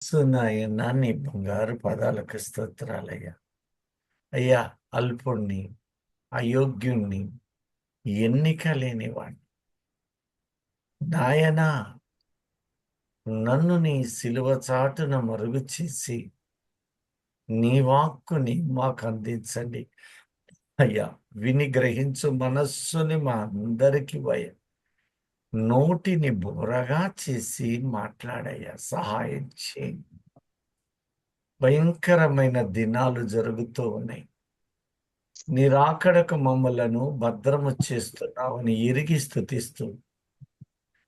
సునాయన నీ బంగారు పాదాలకు స్తోత్రాలయ్యా. అయ్యా, అల్పుణ్ణి, అయోగ్యుణ్ణి, ఎన్నిక లేనివాణ్ణి, నాయనా, నన్ను నీ సిలువ చాటున మరుగు చేసి నీ వాక్కుని మాకు అందించండి అయ్యా. విని గ్రహించు మనస్సుని మా అందరికి నోటిని బోరగా చేసి మాట్లాడయ్యా, సహాయం చేయి. భయంకరమైన దినాలు జరుగుతూ ఉన్నాయి. నీ రాకడకు మమ్మలను భద్రము చేస్తున్నావని ఎరిగి స్తుతిస్తూ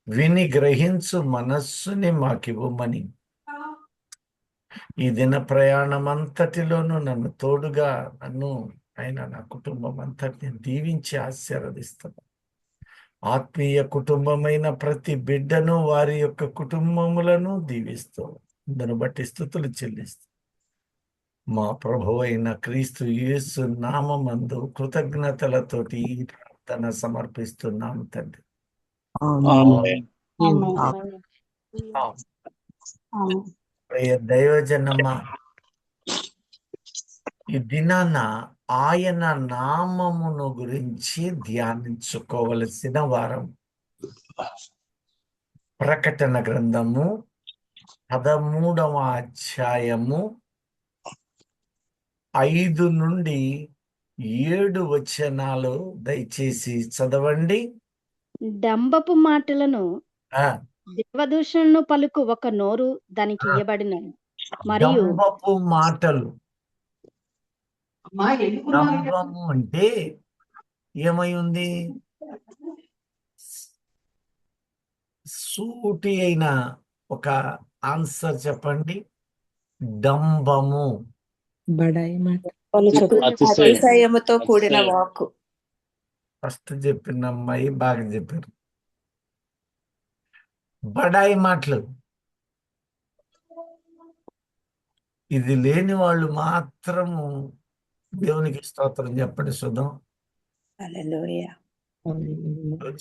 విని గ్రహించు మనస్సుని మాకివ్వమని ఈ దిన ప్రయాణం అంతటిలోనూ నన్ను తోడుగా నా కుటుంబం అంతటిని దీవించి ఆశీర్వదిస్తాను. ఆత్మీయ కుటుంబమైన ప్రతి బిడ్డను వారి యొక్క కుటుంబములను దీవిస్తూ దాన్ని బట్టి స్తుతులు చెల్లిస్తూ మా ప్రభువైన క్రీస్తు యేసు నామమందు కృతజ్ఞతలతోటి ఈ ప్రార్థన సమర్పిస్తున్నాము తండ్రి. దైవజనమ్మ, ఈ దినాన ఆయన నామమును గురించి ధ్యానించుకోవలసిన వారం. ప్రకటన గ్రంథము 13వ అధ్యాయము 5 నుండి 7 వచనాలు దయచేసి చదవండి. డంబపు మాటలను దేవదూషణను పలుకు ఒక నోరు దానికి ఇయ్యబడినది. మరియు డంబపు మాటలు, డంబము అంటే ఏమై ఉంది? సూటి అయిన ఒక ఆన్సర్ చెప్పండి. డంబము, బడాయి మాట, అతిశయముతో కూడిన వాక్కు. ఫస్ట్ చెప్పిన అమ్మాయి బాగా చెప్పారు. బడాయి మాటలు, ఇది లేని వాళ్ళు మాత్రము దేవునికి స్తోత్రం చెప్పండి. చూద్దాం. హల్లెలూయా.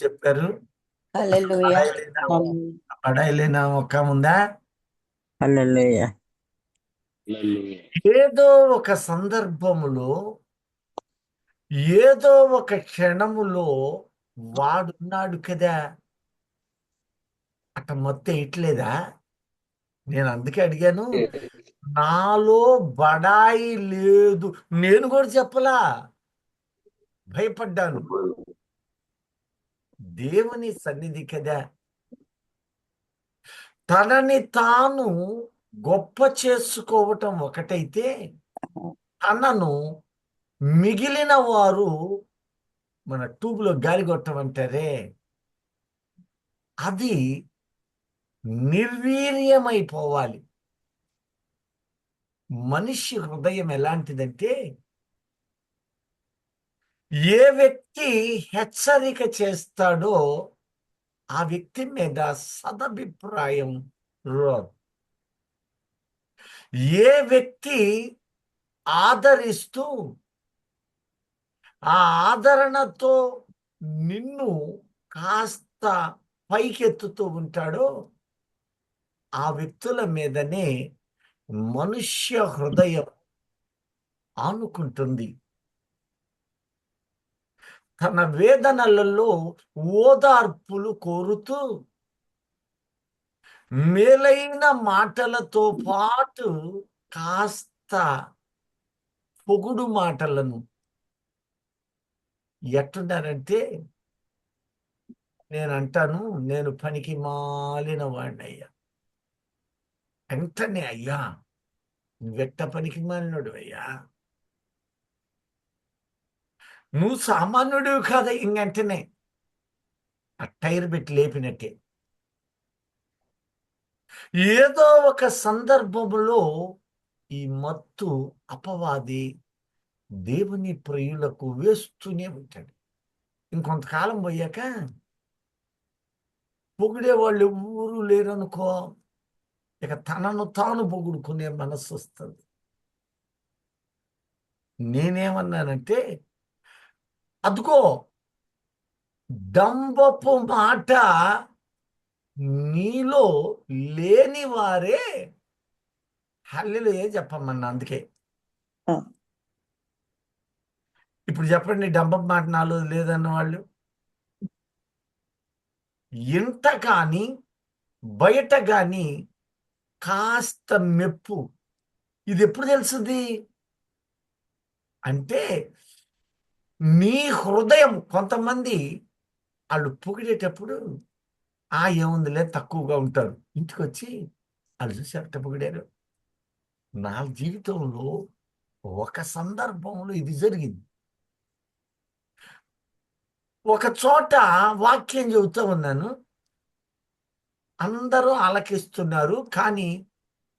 చెప్పారు. హల్లెలూయా. బడాయి లేనా ఒక ఉందా? హల్లెలూయా. ఏదో ఒక సందర్భములో, ఏదో ఒక క్షణములో వాడున్నాడు కదా, అట మొత్తం ఇట్లేదా? నేను అందుకే అడిగాను. నాలో బడాయి లేదు, నేను కూడా చెప్పలా, భయపడ్డాను. దేవుని సన్నిధి కదా, తనని తాను గొప్ప చేసుకోవటం ఒకటైతే, తనను మిగిలిన వారు మన ట్యూబ్లో గాలి కొట్టమంటారే, అది నిర్వీర్యమైపోవాలి. మనిషి హృదయం ఎలాంటిదంటే, ఏ వ్యక్తి హెచ్చరిక చేస్తాడో ఆ వ్యక్తి మీద సదభిప్రాయం రాదు. ఏ వ్యక్తి ఆదరిస్తూ ఆ ఆదరణతో నిన్ను కాస్త పైకెత్తుతూ ఉంటాడో ఆ వ్యక్తుల మీదనే మనుష్య హృదయం ఆనుకుంటుంది. తన వేదనలలో ఓదార్పులు కోరుతూ మేలైన మాటలతో పాటు కాస్త పొగుడు మాటలను ఎట్టున్నారంటే, నేను అంటాను, నేను పనికి మాలిన వాడిని అయ్యా. వెంటనే, అయ్యా నువ్వెట్ట పనికి మాలినోడు అయ్యా, నువ్వు సామాన్యుడివి కాదా, ఇంకెంటనే ఆ టైర్ పెట్టి లేపినట్టే. ఏదో ఒక సందర్భంలో ఈ మత్తు అపవాది దేవుని ప్రియులకు వేస్తూనే ఉంటాడు. ఇంకొంతకాలం పోయాక పొగిడే వాళ్ళు ఎవరు లేరనుకో, ఇక తనను తాను పొగుడుకునే మనస్సు వస్తుంది. నేనేమన్నానంటే, అదుగో డంబపు మాట నీలో లేని వారే హల్లెలూయా చెప్పమన్నా అందుకే. ఆ, ఇప్పుడు చెప్పండి, డంబం మాట నాలో లేదన్న వాళ్ళు ఇంట కానీ బయట కానీ కాస్త మెప్పు ఇది ఎప్పుడు తెలుస్తుంది అంటే, నీ హృదయం కొంతమంది వాళ్ళు పొగిడేటప్పుడు ఏముందిలే తక్కువగా ఉంటారు. ఇంటికి వచ్చి వాళ్ళు చూసి ఎట్ట పొగిడారు. నా జీవితంలో ఒక సందర్భంలో ఇది జరిగింది. ఒక చోట వాక్యం చెబుతూ ఉన్నాను, అందరూ ఆలకిస్తున్నారు, కానీ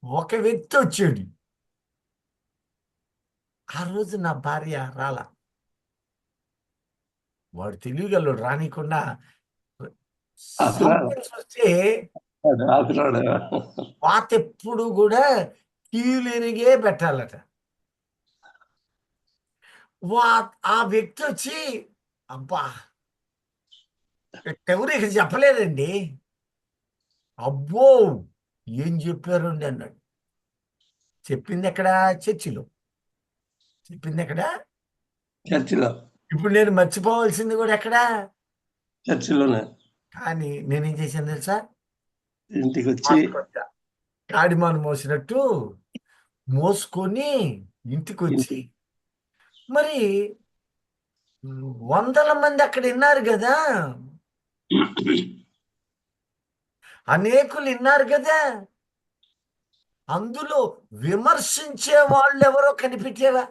ఒక వ్యక్తి వచ్చాడు. ఆ రోజు నా భార్య రాలా. వాడు తెలియగలడు రానికుండా సంబంధించి వస్తే పాత ఎప్పుడు కూడా కీలేనిగే పెట్టాలట. ఆ వ్యక్తి వచ్చి అబ్బా ఎవరు ఇక్కడ చెప్పలేదండి, అబ్బో ఏం చెప్పారండి అన్నాడు. చెప్పింది ఎక్కడ? చర్చిలో. చెప్పింది ఎక్కడ? చర్చిలో. ఇప్పుడు నేను మర్చిపోవాల్సింది కూడా ఎక్కడ? చర్చిలోనే. కానీ నేనేం చేశాను తెలుసా? ఇంటికి వచ్చి కాడిమాను మోసినట్టు మోసుకొని ఇంటికి వచ్చి, మరి వందల మంది అక్కడ విన్నారు కదా, అనేకులు విన్నారు కదా, అందులో విమర్శించే వాళ్ళు ఎవరో కనిపెట్టేవా?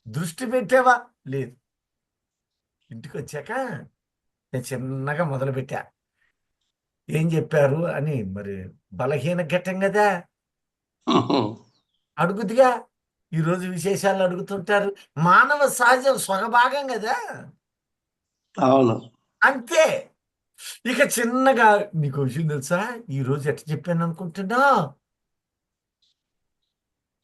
దృష్టి పెట్టేవా? లేదు. ఇంటికి వచ్చాక నేను చిన్నగా మొదలుపెట్టా, ఏం చెప్పారు అని. మరి బలహీన ఘట్టం కదా, అడుగుదిగా. ఈరోజు విశేషాలు అడుగుతుంటారు, మానవ సహజం, స్వభాగం కదా. అవును. అంతే. ఇక చిన్నగా నీకు విషయం తెలుసా, ఈరోజు ఎట్ట చెప్పాను అనుకుంటున్నా?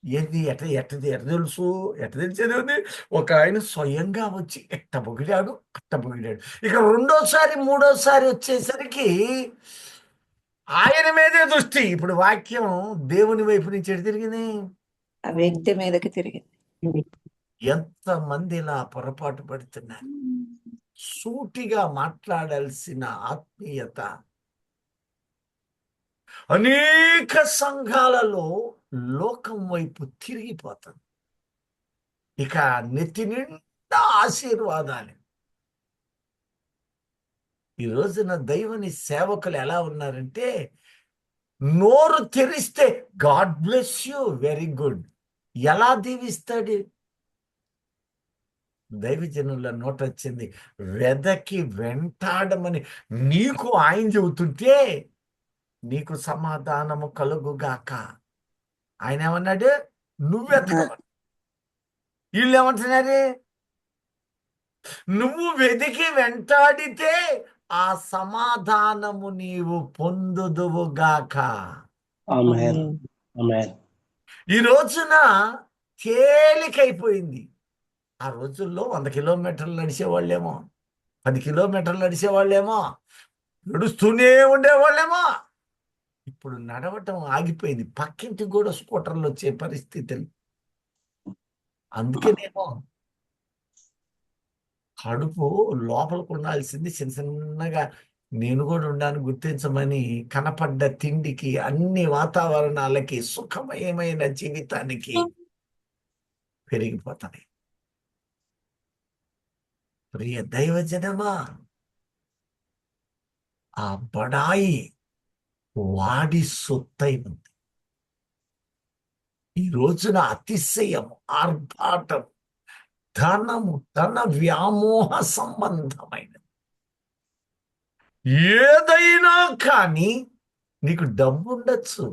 ఏంది ఎట్ట తెలుసు? ఎట్ట తెలిసేది? ఒక ఆయన స్వయంగా వచ్చి ఎట్ట పొగిడాడు, అట్ట పొగిడాడు. ఇక రెండోసారి మూడోసారి వచ్చేసరికి ఆయన మీదే దృష్టి. ఇప్పుడు వాక్యం దేవుని వైపు నుంచి ఎటు తిరిగింది? ఆ వ్యక్తి మీదకి తిరిగింది. ఎంతమంది ఇలా పొరపాటు పడుతున్నారు. సూటిగా మాట్లాడాల్సిన ఆత్మీయత అనేక సంఘాలలో లోకం వైపు తిరిగిపోతుంది. ఇక నెత్తి నిండా ఆశీర్వాదాలు. ఈ రోజున దైవని సేవకులు ఎలా ఉన్నారంటే, నోరు తెరిస్తే God bless you, very good. ఎలా దీవిస్తాడు? దైవజనుల నోట వచ్చింది, వెదకి వెంటాడమని నీకు ఆయన చెబుతుంటే నీకు సమాధానము కలుగుగాక. ఆయన ఏమన్నాడు? నువ్వెతకమని. వీళ్ళు ఏమంటున్నారు? నువ్వు వెతికి వెంటాడితే ఆ సమాధానము నీవు పొందుదువుగాక. ఆమేన్. ఆమేన్. ఈ రోజున తేలికైపోయింది. ఆ రోజుల్లో 100 కిలోమీటర్లు నడిచేవాళ్ళేమో, 10 కిలోమీటర్లు నడిచేవాళ్ళేమో, నడుస్తూనే ఉండేవాళ్ళేమో. ఇప్పుడు నడవటం ఆగిపోయింది. పక్కింటికి కూడా స్కూటర్లు వచ్చే పరిస్థితులు. అందుకేనేమో కడుపు లోపలికి ఉండాల్సింది చిన్న చిన్నగా నేను కూడా ఉండాలని గుర్తించమని, కనపడ్డ తిండికి, అన్ని వాతావరణాలకి, సుఖమయమైన జీవితానికి పెరిగిపోతాయి. ప్రియ దైవజనమా, ఆ బడాయి వాడి సొత్తై ఉంది. ఈ రోజున అతిశయం, ఆర్భాటం, ధనము, ధన వ్యామోహ సంబంధమైనది ఏదైనా కానీ నీకు డబ్బు ఉండొచ్చు.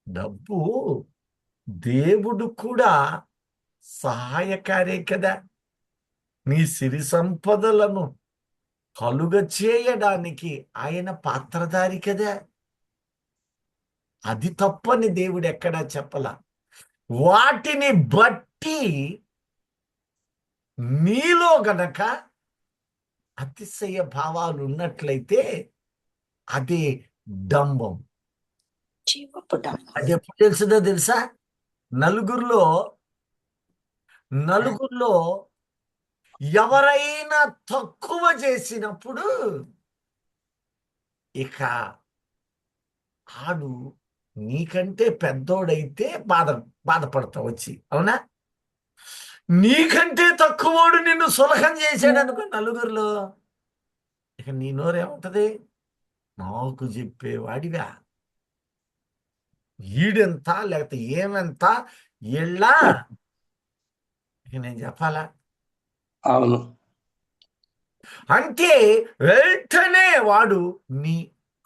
డబ్బు దేవుడు కూడా సహాయకారే కదా. నీ సిరి సంపదలను కలుగ చేయడానికి ఆయన పాత్రధారి కదా. అది తప్పని దేవుడు ఎక్కడా చెప్పలా. వాటిని బట్టి నీలో గనక అతిశయ భావాలు ఉన్నట్లయితే అదే డంబం. జీవపు డమ్మ. అది ఎప్పుడు తెలుసుదో తెలుసా? నలుగురిలో ఎవరైనా తక్కువ చేసినప్పుడు ఇక ఆడు నీకంటే పెద్దోడైతే బాధపడతావు వచ్చి, అవునా? నీకంటే తక్కువోడు నిన్ను సులభం చేశాడు అనుకో నలుగురిలో, ఇక నీ నోరేముంటది? నాకు చెప్పేవాడివా, ఈడెంత లేకపోతే ఏమెంత ఎళ్ళా, ఇక నేను చెప్పాలా? అవును. అంటే వెంటనే వాడు నీ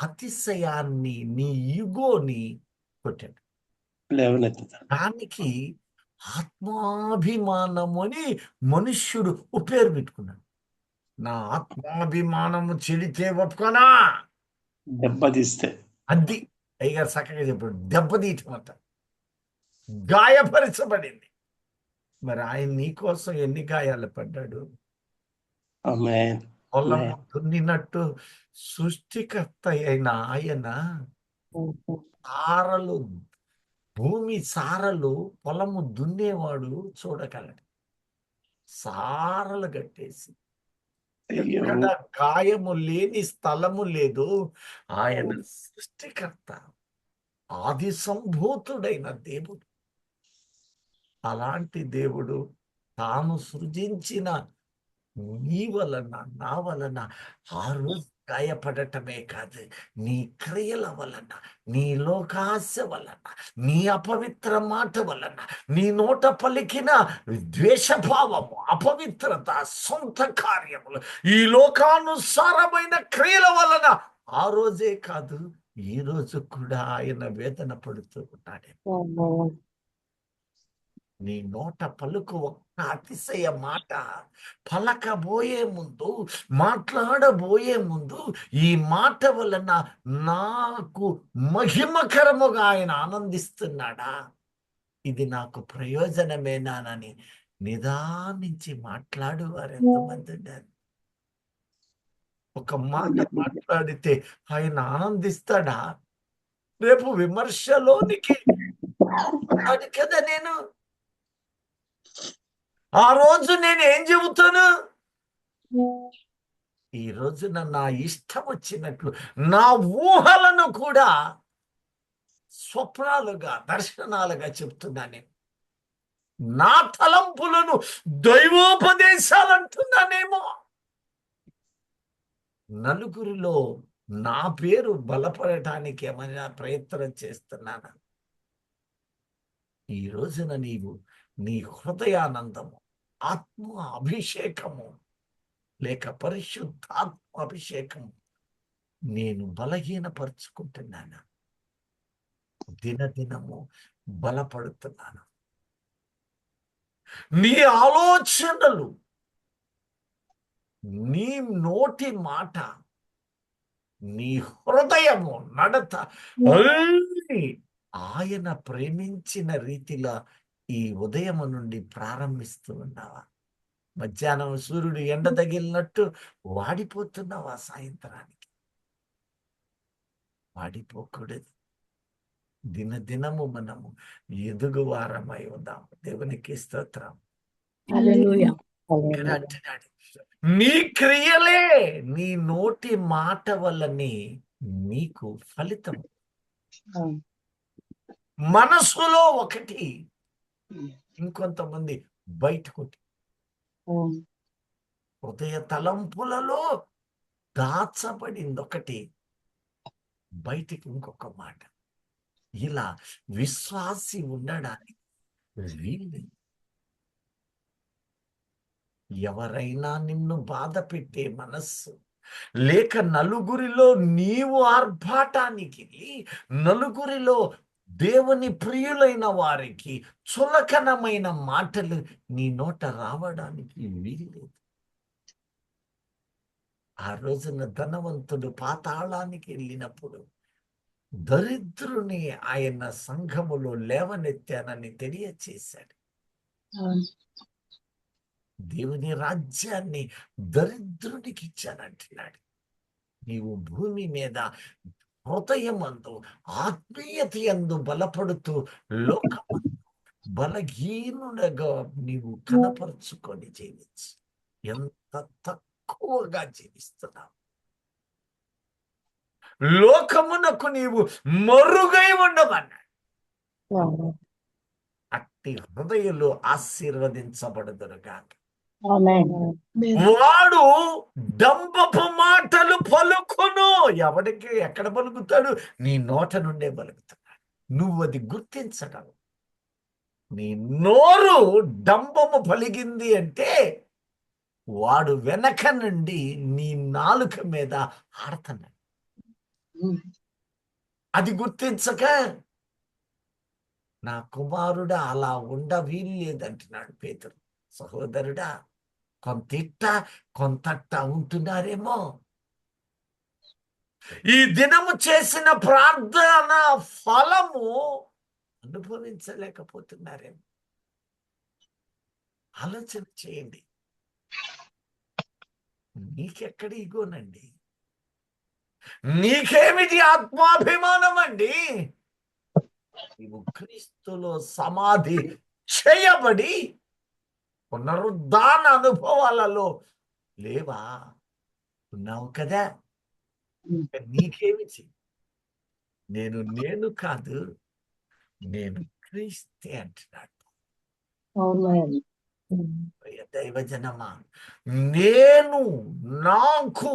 అతిశయాన్ని, నీ ఈగోని కొట్టాడు. లేవనెత్తుతాడు. దానికి ఆత్మాభిమానము అని మనుష్యుడు ఓ పేరు పెట్టుకున్నాడు. నా ఆత్మాభిమానము చెడితే ఒప్పుకోనా, దెబ్బతీస్తే. అది అయ్యగారు చక్కగా చెప్పాడు. దెబ్బతీయటం అంట, గాయపరచబడింది. మరి ఆయన నీకోసం ఎన్ని గాయాలు పడ్డాడు? ఆమేన్. పొలము దున్నినట్టు సృష్టికర్త అయిన ఆయన సారలు, భూమి సారలు పొలము దున్నేవాడు చూడగలడు. సారలు కట్టేసి ఎక్కడ గాయము లేని స్థలము లేదు. ఆయన సృష్టికర్త, ఆది సంభూతుడైన దేవుడు. అలాంటి దేవుడు తాను సృజించిన నీ వలన, నా వలన ఆ రోజు గాయపడటమే కాదు, నీ క్రియల వలన, నీ లోకాశ వలన, నీ అపవిత్ర మాట వలన, నీ నోట పలికిన ద్వేషభావము, అపవిత్రత, సొంత కార్యములు, ఈ లోకానుసారమైన క్రియల వలన ఆ రోజే కాదు ఈ రోజు కూడా ఆయన వేదన పడుతూ ఉన్నాడే. నీ నోట పలుకు ఒక్క అతిశయ మాట పలకబోయే ముందు, మాట్లాడబోయే ముందు, ఈ మాట వలన నాకు మహిమకరముగా ఆయన ఆనందిస్తున్నాడా, ఇది నాకు ప్రయోజనమేనానని నిదానించి మాట్లాడు వారు ఎంతమంది ఉన్నారు? ఒక మాట మాట్లాడితే ఆయన ఆనందిస్తాడా? రేపు విమర్శలోనికి అది కదా. నేను ఆ రోజు నేను ఏం చెబుతాను? ఈ రోజున నా ఇష్టం వచ్చినట్లు నా ఊహలను కూడా స్వప్నాలుగా, దర్శనాలుగా చెప్తున్నా. నేను నా తలంపులను దైవోపదేశాలంటున్నానేమో. నలుగురిలో నా పేరు బలపడటానికి ఏమైనా ప్రయత్నం చేస్తున్నానా? ఈ రోజున నీవు నీ హృదయానందము, ఆత్మ అభిషేకము లేక పరిశుద్ధాత్మ అభిషేకము నేను బలహీనపరుచుకుంటున్నాను. దినదినము బలపడుతున్నాను. నీ ఆలోచనలు, నీ నోటి మాట, నీ హృదయము, నడత అన్నీ ఆయన ప్రేమించిన రీతిలో ఈ ఉదయము నుండి ప్రారంభిస్తూ ఉన్నావా? మధ్యాహ్నం సూర్యుడు ఎండ తగిలినట్టు వాడిపోతున్నావా? సాయంత్రానికి వాడిపోకూడదు. దినదినము మనము ఎదుగువారమై ఉందాం. దేవునికి స్తోత్రం. ఇక్కడ అంటున్నాడు, నీ క్రియలే, నీ నోటి మాట వల్లనే నీకు ఫలితం. మనసులో ఒకటి, ఇంకొంతమంది బయటకు. హృదయ తలంపులలో దాచబడింది ఒకటి, బయటికి ఇంకొక మాట. ఇలా విశ్వాసి ఉండడానికి వీలు. ఎవరైనా నిన్ను బాధ పెట్టే మనస్సు లేక నలుగురిలో నీవు ఆర్భాటానికి, నలుగురిలో దేవుని ప్రియులైన వారికి చులకనమైన మాటలు నీ నోట రావడానికి వీల్లేదు. ఆ రోజున ధనవంతుడు పాతాళానికి వెళ్ళినప్పుడు దరిద్రుని ఆయన సంఘములో లేవనెత్తానని తెలియచేశాడు. దేవుని రాజ్యాన్ని దరిద్రునికి ఇచ్చానంటున్నాడు. నీవు భూమి మీద హృదయమందు ఆత్మీయత యందు బలపడుతూ లోకమందు బలహీనుడగా నీవు కనపరుచుకొని జీవించు. ఎంత తక్కువగా జీవిస్తున్నావు. లోకమునకు నీవు మరుగై ఉండమన్నాడు. అట్టి హృదయంలో ఆశీర్వదించబడుదురుగాక. వాడు డంబపు మాటలు పలుకును. ఎవరికి ఎక్కడ పలుకుతాడు? నీ నోట నుండే పలుకుతున్నాడు. నువ్వు అది గుర్తించడం. నీ నోరు డంబము పలిగింది అంటే వాడు వెనక నుండి నీ నాలుక మీద ఆడుతున్నాడు. అది గుర్తించక నా కుమారుడా అలా ఉండ వీల్లేదంటున్నాడు పేతురు. సహోదరుడా, కొంత కొంతట్ట ఉంటున్నారేమో. ఈ దినము చేసిన ప్రార్థన ఫలము అనుభవించలేకపోతున్నారేమో. ఆలోచన చేయండి. నీకెక్కడ ఇగోనండి? నీకేమిటి ఆత్మాభిమానం అండి? నీవు క్రీస్తులో సమాధి చేయబడి పునరుద్ధాన అనుభవాలలో లేవా? ఉన్నావు కదా. నీకేమిటి? నేను కాదు, నేను క్రీస్తే అంటున్నాడు. దైవజనమా, నేను నాకు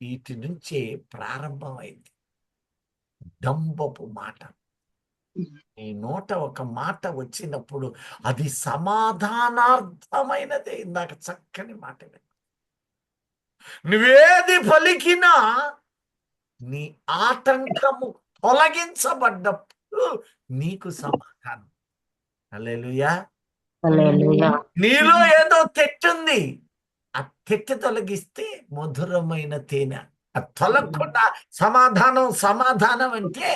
వీటి నుంచే ప్రారంభమైంది డంబపు మాట. నీ నోట ఒక మాట వచ్చినప్పుడు అది సమాధానార్థమైనదే. ఇందాక చక్కని మాట. నువ్వేది పలికినా నీ ఆటంకము తొలగించబడ్డప్పుడు నీకు సమాధానం. హల్లెలూయా. నీలో ఏదో తెట్టుంది, ఆ తెట్టు తొలగిస్తే మధురమైన తేనె. అది తొలగకుండా సమాధానం అంటే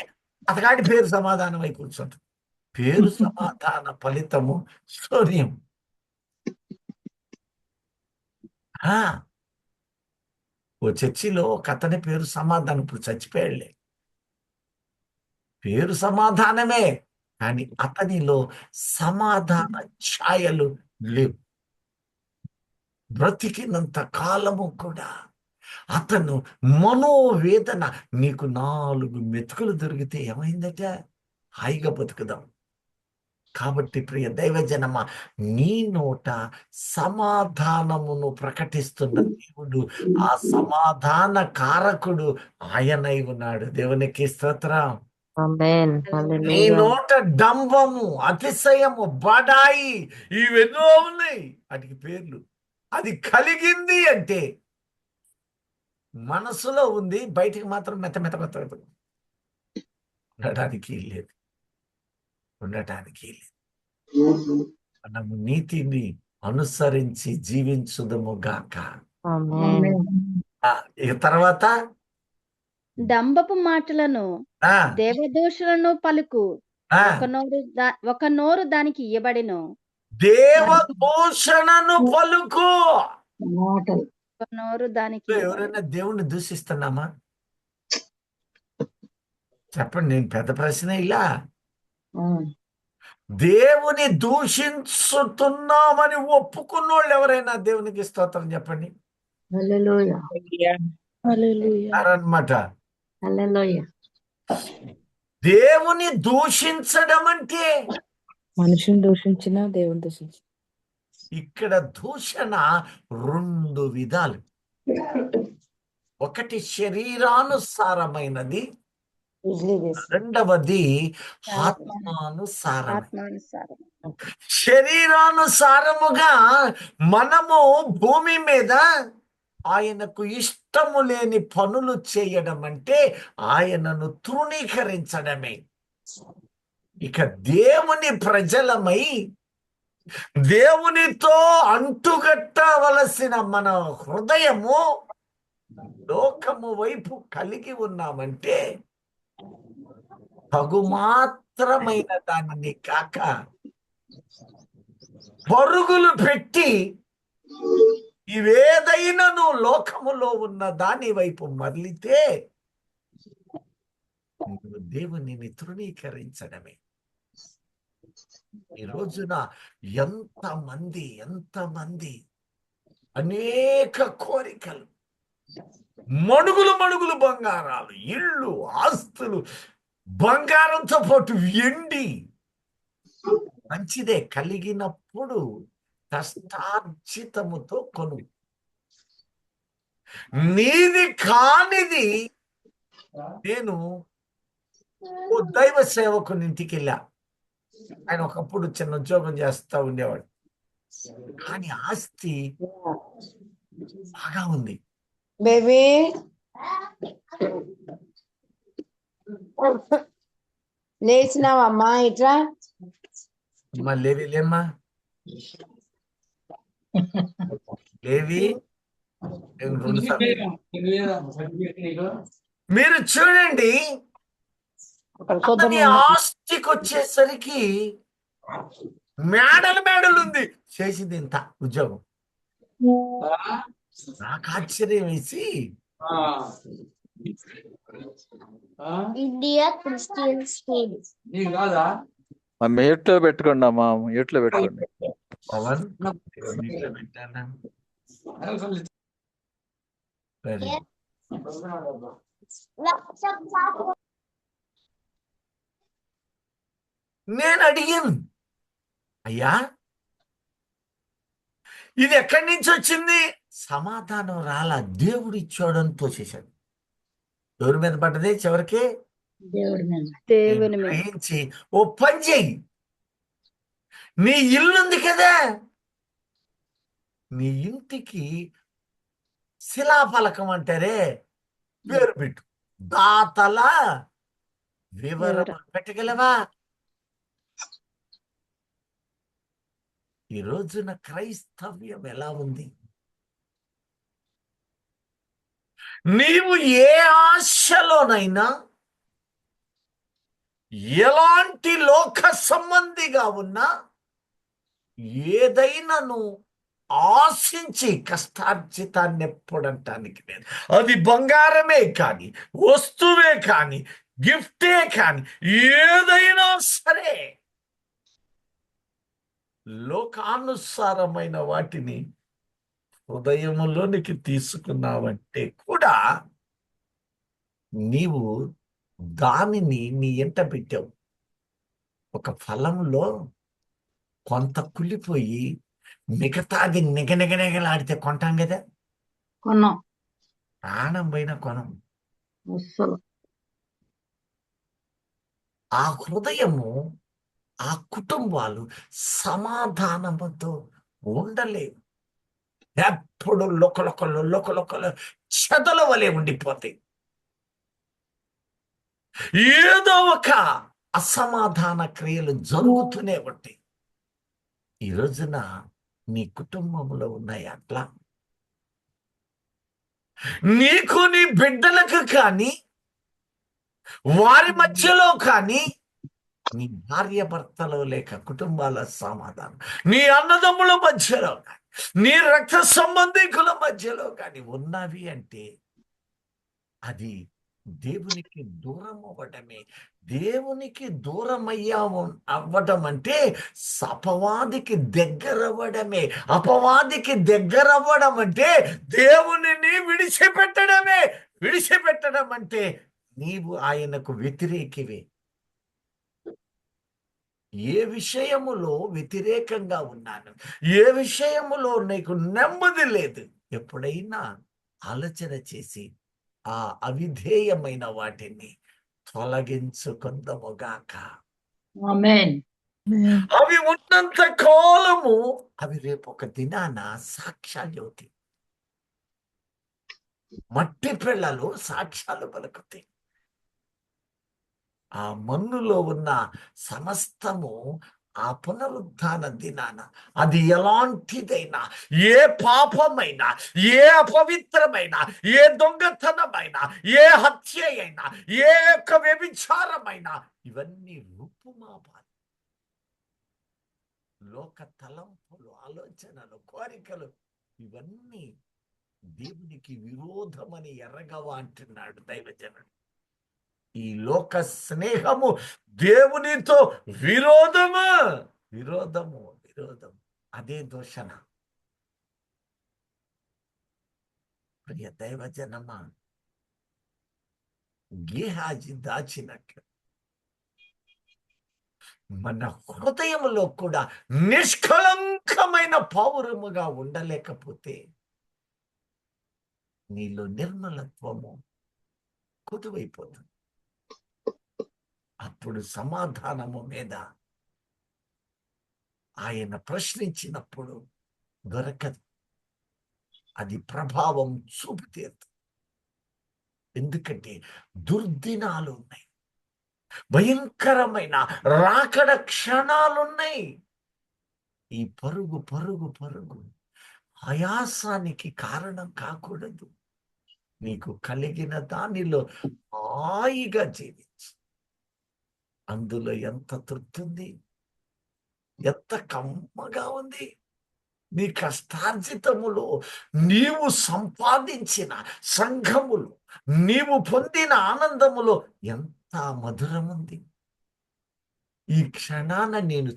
అతగాడి పేరు సమాధానం అయి కూర్చుంటుంది. పేరు సమాధాన ఫలితము శూన్యం. ఓ చర్చిలో ఒక అతని పేరు సమాధానం. ఇప్పుడు చచ్చిపోయాడులే. పేరు సమాధానమే, కానీ అతనిలో సమాధాన ఛాయలు లేవు. బ్రతికినంత కాలము కూడా అతను మనోవేదన. నీకు 4 మెతుకులు దొరికితే ఏమైందట? హాయిగా బతుకుదాం. కాబట్టి ప్రియ దైవజనమ, నీ నోట సమాధానమును ప్రకటిస్తున్న దేవుడు, ఆ సమాధాన కారకుడు ఆయనై ఉన్నాడు. దేవునికి స్తోత్రం. నీ నోట డంబము, అతిశయము, బడాయి ఇవెన్నో ఉన్నాయి. వాటికి పేర్లు. అది కలిగింది అంటే మనసులో ఉంది, బయటికి మాత్రం మెత్త ఉండటానికి లేదు. మనము నీతిని అనుసరించి జీవించుదము గాక. ఇక తర్వాత డంబపు మాటలను దేవదూషణను పలుకు ఒక నోరు దానికి ఇయ్యబడిను. దేవదూషణను పలుకు ఒక నోరు దానికి. ఎవరైనా దేవుణ్ణి దూషిస్తున్నామా? చెప్పండి. నేను పెద్ద ప్రశ్న ఇలా. దేవుని దూషించుతున్నామని ఒప్పుకున్నోళ్ళు ఎవరైనా దేవునికి స్తోత్రం చెప్పండి. అన్నమాట. దేవుని దూషించడం అంటే మనిషిని దూషించిన దేవుని దూషించ. ఇక్కడ దూషణ 2 విధాలు. ఒకటి శరీరానుసారమైనది, రెండవది ఆత్మానుసారం. శరీరానుసారముగా మనము భూమి మీద ఆయనకు ఇష్టము లేని పనులు చేయడం అంటే ఆయనను తృణీకరించడమే. ఇక దేవుని ప్రజలమై దేవునితో అంటుగట్టవలసిన మన హృదయము లోకము వైపు కలిగి ఉన్నామంటే తగుమాత్రమైన దానిని కాక పరుగులు పెట్టి ఇవేదైనాను లోకములో ఉన్న దాని వైపు మరలితే నువ్వు దేవునిని తృణీకరించడమే. ఈ రోజున ఎంతమంది అనేక కోరికలు, మణుగులు మణుగులు బంగారాలు, ఇళ్ళు, ఆస్తులు, బంగారంతో పాటు వెండి. మంచిదే, కలిగినప్పుడు కష్టార్జితముతో కొను. నీది కానిది, నేను ఓ దైవ సేవకుని ఇంటికి వెళ్ళా. ఆయన ఒకప్పుడు చిన్న ఉద్యోగం చేస్తా ఉండేవాడు, కానీ ఆస్తి బాగా ఉంది. బేబీ లేచినావమ్మా? ఇట్లా లేమ్మా, లేవి. మీరు చూడండి, అతని ఆస్తికి వచ్చేసరికి మేడలు ఉంది. చేసింది ఇంత ఉద్యోగం. నాకు ఆశ్చర్యం వేసి, ఇండియా క్రిస్టియన్ స్కూల్ మ్యూట్ లో పెట్టుకోండి అమ్మా, మ్యూట్ లో పెట్టుకోండి. పవన్ పెట్టాను. సరే, నేను అడిగాను, అయ్యా ఇది ఎక్కడి నుంచి వచ్చింది? సమాధానం రాలా. దేవుడు ఇచ్చాడని తోసేశాడు. ఎవరి మీద పడ్డది చివరికి? దేవుని మీద. గ్రహించి, ఓ పని చెయ్యి, నీ ఇల్లు ఉంది కదా, నీ ఇంటికి శిలాఫలకం అంటారే, పేరు పెట్టు. దాతల వివరం పెట్టగలవా? ఈ రోజున క్రైస్తవ్యం ఎలా ఉంది? నీవు ఏ ఆశలోనైనా, ఎలాంటి లోక సంబంధిగా ఉన్నా, ఏదైనా నువ్వు ఆశించి కష్టార్జితాన్ని ఎప్పుడంటానికి లేదు. అది బంగారమే కానీ, వస్తువే కానీ, గిఫ్టే కానీ, ఏదైనా సరే లోకానుసారమైన వాటిని హృదయములోనికి తీసుకున్నావంటే కూడా నీవు దానిని నీ ఎంట పెట్టావు. ఒక ఫలంలో కొంత కుళ్ళిపోయి మిగతాది నిగనిగనిగలాడితే కొంటాం కదా, కొన్నాం. ప్రాణం పైన కొనం. అస్సలు ఆ హృదయము, ఆ కుటుంబాలు సమాధానముతో ఉండలేవు. ఎప్పుడు లోకలు చెదల వలె ఉండిపోతాయి. ఏదో ఒక అసమాధాన క్రియలు జరుగుతూనే ఉంటాయి. ఈ రోజున నీ కుటుంబంలో ఉన్నాయి అట్లా? నీకు నీ బిడ్డలకు కానీ, వారి మధ్యలో కానీ, నీ భార్య భర్తలో లేక కుటుంబాల సమాధానం, నీ అన్నదమ్ముల మధ్యలో కానీ, నీ రక్త సంబంధికుల మధ్యలో కానీ ఉన్నవి అంటే అది దేవునికి దూరం అవ్వడమే. దేవునికి దూరం అవ్వడం అంటే అపవాదికి దగ్గరవ్వడమే. అపవాదికి దగ్గరవ్వడం అంటే దేవునిని విడిచిపెట్టడమే. విడిచిపెట్టడం అంటే నీవు ఆయనకు వ్యతిరేకివే. ఏ విషయములో వ్యతిరేకంగా ఉన్నాను, ఏ విషయములో నీకు నెమ్మది లేదు, ఎప్పుడైనా ఆలోచన చేసి ఆ అవిధేయమైన వాటిని తొలగించుకుందాముగాక. ఆమేన్. అవి ఉన్నంత కాలము అవి రేపు ఒక దినాన సాక్ష్యాలు, మట్టి పిల్లలు సాక్ష్యాలు పలుకుతాయి. ఆ మన్నులో ఉన్న సమస్తము ఆ పునరుద్ధాన దినాన అది ఎలాంటిదైనా, ఏ పాపమైనా, ఏ అపవిత్రమైన, ఏ దొంగతనమైనా, ఏ హత్య అయినా, ఏ యొక్క వ్యభిచారమైనా ఇవన్నీ రూపుమాపాలి. లోక తలంపులు, ఆలోచనలు, కోరికలు ఇవన్నీ దేవునికి విరోధమని ఎర్రగవా అంటున్నాడు దైవజనుడు. ఈ లోక స్నేహము దేవునితో విరోధము. విరోధము విరోధము అదే దూషణ. ప్రియ దైవజనమా, గేహాజీ దాచినట్లు మన హృదయములో కూడా నిష్కళంకమైన పౌరముగా ఉండలేకపోతే నీలో నిర్మలత్వము కొదువైపోతుంది. అప్పుడు సమాధానము మీద ఆయన ప్రశ్నించినప్పుడు దొరకదు. అది ప్రభావం చూపుతీరుతుంది. ఎందుకంటే దుర్దినాలు ఉన్నాయి, భయంకరమైన రాకడ క్షణాలున్నాయి. ఈ పరుగు పరుగు పరుగు ఆయాసానికి కారణం కాకూడదు. నీకు కలిగిన దానిలో హాయిగా జీవించు. అందులో ఎంత తృప్తి ఉంది, ఎంత కమ్మగా ఉంది. నీ కష్టార్జితములో నీవు సంపాదించిన సంఘములు, నీవు పొందిన ఆనందములో ఎంత మధురం ఉంది. ఈ క్షణాన నేను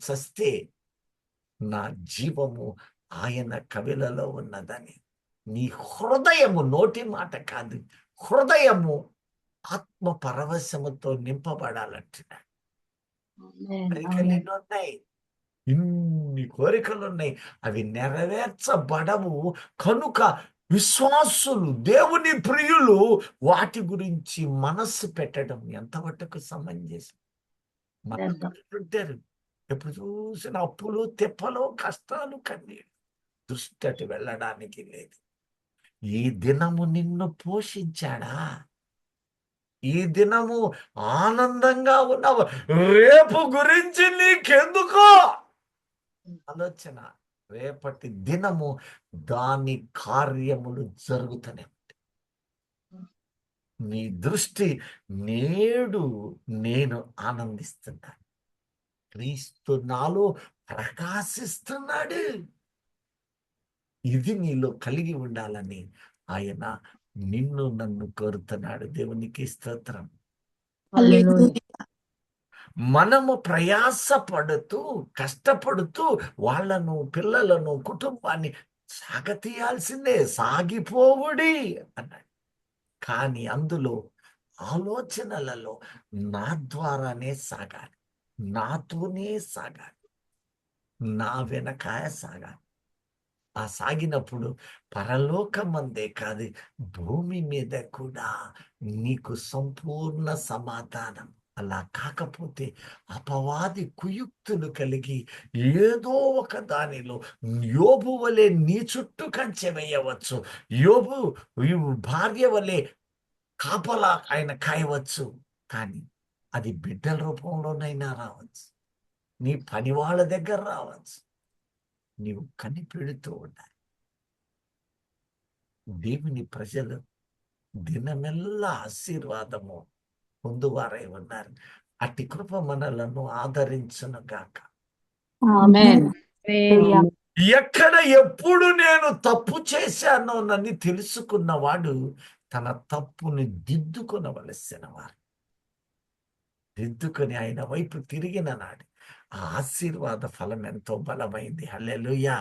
చస్తే నా జీవము ఆయన కవిలలో ఉన్నదని నీ హృదయము, నోటి మాట కాదు, హృదయము ఆత్మ పరవశముతో నింపబడాలంటున్నాడు. కోరికలు ఎన్నున్నాయి, ఇన్ని కోరికలు ఉన్నాయి, అవి నెరవేర్చబడవు. కనుక విశ్వాసులు, దేవుని ప్రియులు వాటి గురించి మనస్సు పెట్టడం ఎంతవరకు సమంజసం? ఉంటారు ఎప్పుడు చూసిన అప్పులు, తెప్పలు, కష్టాలు, కన్నీళ్ళు. దృష్టి అటు వెళ్ళడానికి లేదు. ఈ దినము నిన్ను పోషించాడా? ఈ దినము ఆనందంగా ఉన్నావు, రేపు గురించి నీకెందుకో ఆలోచన. రేపటి దినము దాని కార్యములు జరుగుతూనే ఉంటాయి. నీ దృష్టి నేడు నేను ఆనందిస్తున్నాను, క్రీస్తు నాలో ప్రకాశిస్తున్నాడు. ఇది నీలో కలిగి ఉండాలని ఆయన నిన్ను నన్ను కోరుతున్నాడు. దేవునికి స్తోత్రం. మనము ప్రయాసపడుతూ కష్టపడుతూ వాళ్ళను, పిల్లలను, కుటుంబాన్ని సాగతీయాల్సిందే, సాగిపోవుడి అన్నాడు. కానీ అందులో ఆలోచనలలో నా ద్వారానే సాగాలి, నాతోనే సాగాలి, నా వెనకాయ సాగాలి. ఆ సాగినప్పుడు పరలోకమందే కాదు, భూమి మీద కూడా నీకు సంపూర్ణ సమాధానం. అలా కాకపోతే అపవాది కుయుక్తులు కలిగి ఏదో ఒక దానిలో యోబు వలె నీ చుట్టూ కంచె వేయవచ్చు, యోబు భార్య వలె కాపలా ఆయన కాయవచ్చు. కానీ అది బిడ్డల రూపంలోనైనా రావచ్చు, నీ పని వాళ్ళ దగ్గర రావచ్చు. నీవు కనిపెడుతూ ఉండాలి. దేవుని ప్రజలు దినమెల్లా ఆశీర్వాదము పొందువారై ఉన్నారు. అట్టి కృప మనలను ఆదరించును గాక. ఎక్కడ ఎప్పుడు నేను తప్పు చేశానో నన్ను తెలుసుకున్నవాడు తన తప్పుని దిద్దుకొనవలసిన వారు. దిద్దుకొని ఆయన వైపు తిరిగిన నాడు ఆ ఆశీర్వాద ఫలం ఎంతో బలమైంది. హల్లెలూయా.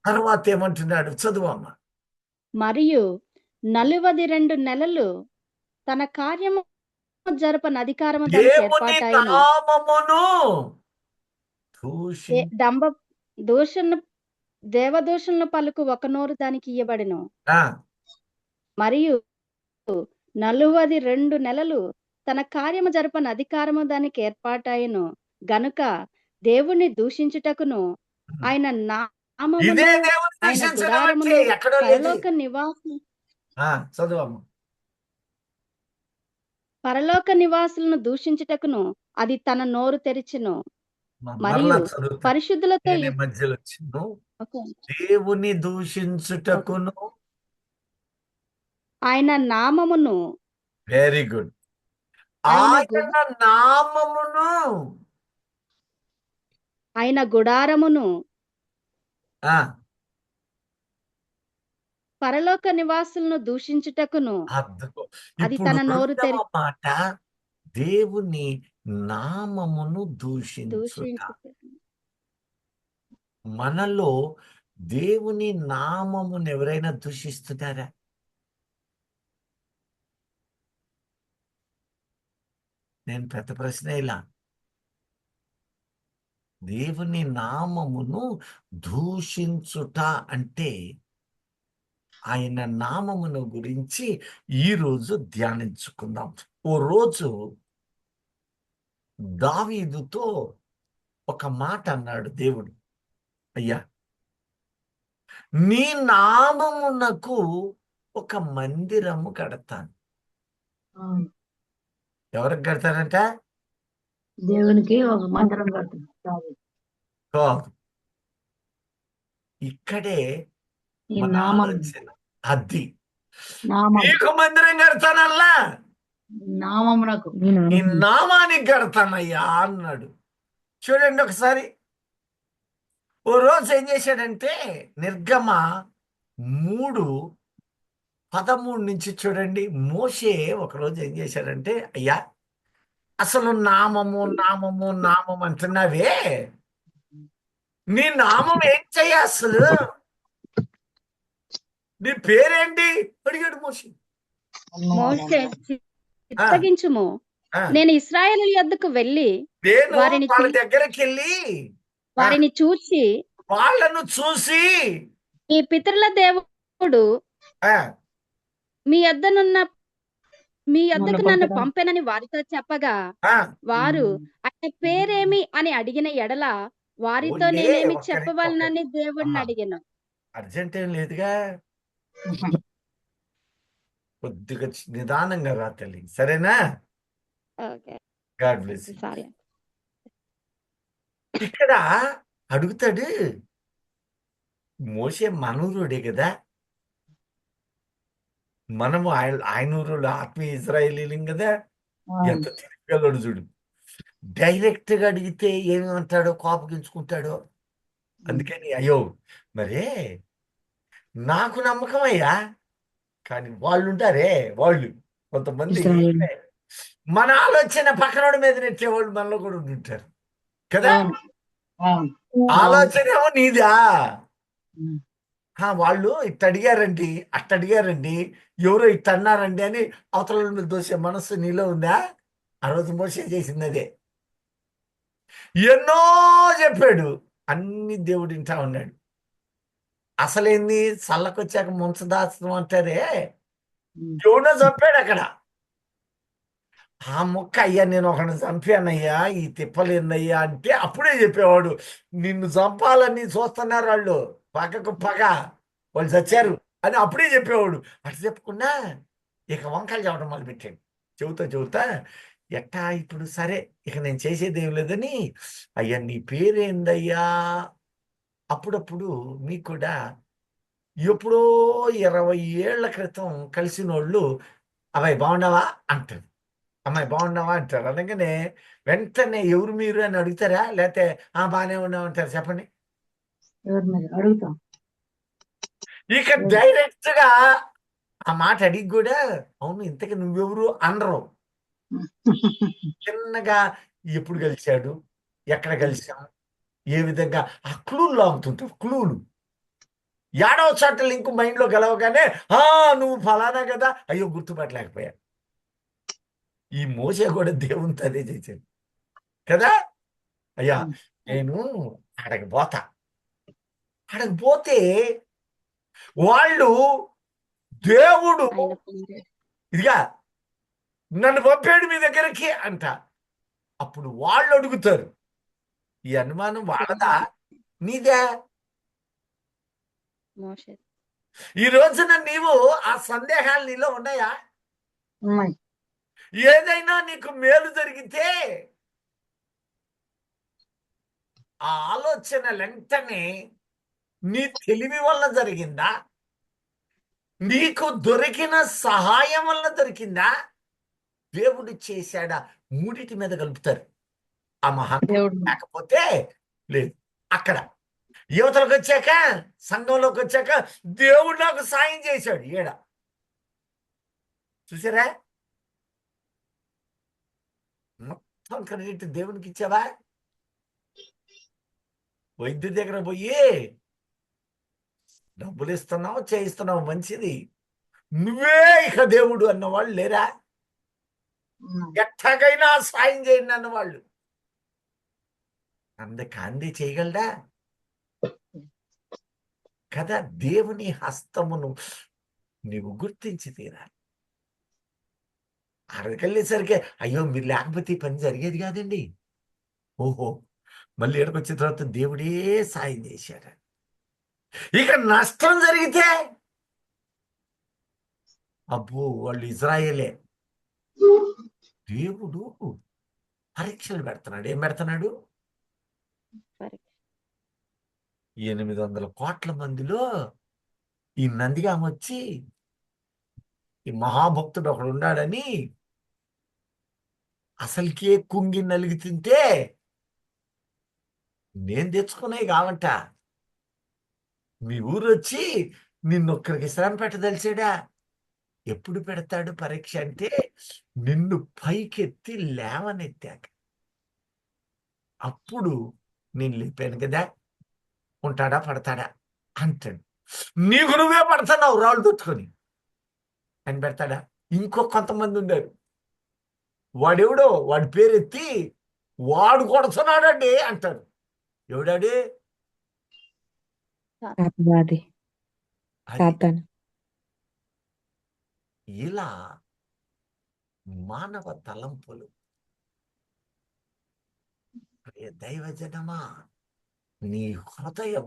తర్వాత ఏమంటున్నాడు? చదువమ్మా. మరియు 42 నెలలు తన కార్యము జరపని అధికారము దానికి దేవుని ఏర్పాటాయెను. నామమును దేవదూషణలు పలుకు ఒక నోరు దానికి ఇయ్యబడెను. మరియు 42 నెలలు తన కార్యము జరపని అధికారము దానికి ఏర్పాటాయెను గనుక దేవుణ్ణి దూషించుటకును ఆయన నామమును ఇదే దేవుని ఆయన దూషించడం గుడారమును అంటే ఎక్కడో లేదు. పరలోక నివాసులను దూషించుటకును అది తన నోరు తెరిచెను. మరియు పరిశుద్ధులతో మధ్యలో దేవుని దూషించుటకును ఆయన నామమును, వెరీ గుడ్, ఆయన నామమును, ఆయన గుడారమును, పరలోక నివాసులను దూషించుటకును అద్దుకో. అది ఇప్పుడు తన నోరు రెండవ మాట, దేవుని నామమును దూషించుట. దూషించుట మనలో దేవుని నామమును ఎవరైనా దూషిస్తున్నారా? నేను పెద్ద ప్రశ్న ఇలా, దేవుని నామమును దూషించుట అంటే ఆయన నామమును గురించి ఈరోజు ధ్యానించుకుందాం. ఓ రోజు దావీదుతో ఒక మాట అన్నాడు దేవుడు, అయ్యా నీ నామమునకు ఒక మందిరము కడతాను. ఎవరికి కడతారంట? దేవునికి ఒక మందిరం కడుతుంది. కాదు, ఇక్కడే ఈ మన నామం ఆలోచన. అది నామం నీకు మందిరం కడతానల్లా, నామమునకు నీ నామానికి కడతానయ్యా అన్నాడు. చూడండి ఒకసారి, ఓ రోజు ఏం చేశాడంటే నిర్గమ 3:13 నుంచి చూడండి. మోషే ఒకరోజు ఏం చేశాడంటే, అయ్యా అసలు నామము నామము నామం అంటున్నావే, నీ నామం ఏం చెయ్య, అసలు నీ పేరేంటి అడిగాడు మోషే. మోషే చిత్తగించుము, ఆ, నేను ఇశ్రాయేలు యొద్దకు వెళ్ళి నేను వారిని వాళ్ళ పిలి- దగ్గరికి వెళ్ళి వారిని చూచి వాళ్ళను చూసి మీ పితరుల దేవుడు ఆ, మీ యొద్దకు నన్ను పంపగా. పంపెనని వారితో చెప్పగా ఆ, వారు ఆయన పేరేమి అని అడిగిన ఎడల వారితో ఓన్లే నేనేమి ఒక్కరి- చెప్పవలనని దేవుడిని అమ్మా. అడిగాను. అర్జెంట్ ఏం లేదుగా, కొద్దిగా నిదానంగా రా తల్లి, సరేనా? Okay, God bless. సారీ. ఇక్కడ అడుగుతాడు, మోషే మనూరుడే కదా, మనము ఆయన ఊరులో ఆత్మీయ ఇజ్రాయేలీలం కదా, ఎంత తిరిగలడు చూడు. డైరెక్ట్ గా అడిగితే ఏమంటాడో, కోపగించుకుంటాడో. అందుకని అయ్యో మరే నాకు నమ్మకం అయ్యా, కానీ వాళ్ళు ఉంటారే, వాళ్ళు కొంతమంది ఇశ్రాయేలు. మన ఆలోచన పక్కనోడి మీద నెట్టేవాళ్ళు మనలో కూడా ఉంటారు కదా. ఆలోచన ఏమో నీదా, వాళ్ళు ఇట్ట అడిగారండి, అట్ట అడిగారండి, ఎవరో ఇట్ట అన్నారండి అని అవతల మీద దోసే మనస్సు నీలో ఉందా? ఆ రోజు మోసే చేసింది అదే. ఎన్నో చెప్పాడు, అన్ని దేవుడు వింటా ఉన్నాడు. అసలేంది, చల్లకొచ్చాక ముంచదాచడం అంటారే, ఎవడో చంపాడు అక్కడ. ఆ మొక్క, అయ్యా నేను ఒకరిని చంపానయ్యా, ఈ తిప్పలేందయ్యా అంటే అప్పుడే చెప్పేవాడు, నిన్ను చంపాలని చూస్తున్నారు వాళ్ళు, పగకు పగ, వాళ్ళు చచ్చారు అని అప్పుడే చెప్పేవాడు. అటు చెప్పకుండా ఇక వంకలు చెప్పడం మొదలుపెట్టాడు. చెబుతా ఎట్టా ఇప్పుడు సరే, ఇక నేను చేసేది ఏం లేదని, అయ్యా నీ పేరేందయ్యా. అప్పుడప్పుడు మీకు కూడా ఎప్పుడో 20 ఏళ్ల క్రితం కలిసిన వాళ్ళు అబ్బాయి బాగున్నావా అంటారు, అమ్మాయి బాగున్నావా అంటారు. అనగానే వెంటనే ఎవరు మీరు అని అడుగుతారా, లేకపోతే బాగానే ఉన్నావు అంటారు? చెప్పండి. అడుగుతాం. ఇక డైరెక్ట్ గా ఆ మాట అడిగి కూడా, అవును ఇంతకీ నువ్వెవరు అనరు. చిన్నగా ఎప్పుడు కలిశాడు, ఎక్కడ కలిసాం, ఏ విధంగా, ఆ క్లూలు లాగుతుంటారు. క్లూలు ఏడవ చోట లింక్ మైండ్ లో గెలవగానే నువ్వు ఫలానా కదా, అయ్యో గుర్తుపట్టలేకపోయా. ఈ మోసే కూడా దేవునితో అదే చేశాడు కదా. అయ్యా నేను అడగపోతే వాళ్ళు దేవుడు ఆయన పేరే. ఇదిగా నన్ను పంపాడు మీ దగ్గరికి అంట. అప్పుడు వాళ్ళు అడుగుతారు, ఈ అనుమానం వాళ్ళదా నీదే? మోషే ఈ రోజున నీవు ఆ సందేహాలు నీలో ఉన్నాయా? ఉన్నాయి. ఏదైనా నీకు మేలు జరిగితే ఆ ఆలోచన వెంటనే నీ తెలివి వల్ల జరిగిందా, నీకు దొరికిన సహాయం వల్ల దొరికిందా, దేవుడు చేశాడా? మూడిటి మీద కలుపుతారు. ఆ మహాత్ముడు దేవుడు లేకపోతే లేదు. అక్కడ యువతలకు వచ్చాక, సంఘంలోకి వచ్చాక దేవుడు నాకు సాయం చేశాడు. చూసారా? మొత్తం క్రెడిట్ దేవునికి ఇచ్చావా? వైద్యుడి దగ్గర పోయి డబ్బులు ఇస్తున్నావు, చేయిస్తున్నావు, మంచిది, నువ్వే ఇక దేవుడు అన్నవాళ్ళు లేరా? ఎట్టగైనా సాయం చేయండి అన్నవాళ్ళు. అంది చేయగలడా కదా? దేవుని హస్తమును నీవు గుర్తించి తీరాలి. అక్కడికెళ్ళేసరికి అయ్యో మీరు లేకపోతే ఈ పని జరిగేది కాదండి. ఓహో, మళ్ళీ ఎక్కడికి వచ్చిన తర్వాత దేవుడే సాయం చేశాడు. ఇక నష్టం జరిగితే అబ్బో వాళ్ళు ఇజ్రాయేలే. దేవుడు పరీక్షలు పెడుతున్నాడు. ఏం పెడుతున్నాడు? 800 కోట్ల మందిలో ఈ నందిగామ వచ్చి ఈ మహాభక్తుడు ఒకడు ఉన్నాడని అసలుకే కుంగి నలిగి తింటే నేను తెచ్చుకునే కావంట. మీ ఊరు వచ్చి నిన్నొక్కరికి శ్రమ పెట్టదలిచాడా? ఎప్పుడు పెడతాడు పరీక్ష అంటే నిన్ను పైకెత్తి లేవనెత్తాక. అప్పుడు నేను లేపాను కదా, ఉంటాడా పడతాడా అంటాడు. నీకు నువ్వే పడుతున్నావు రాళ్ళు దొచ్చుకొని అని పెడతాడా? ఇంకో కొంతమంది ఉన్నారు, వాడెవడో వాడి పేరెత్తి వాడు కొడుతున్నాడండి అంటారు. ఎవడాడి? అపవాది అది. సాతాను. ఇలా మానవ తలంపులు. ప్రియ దైవజనమా, నీ హృదయం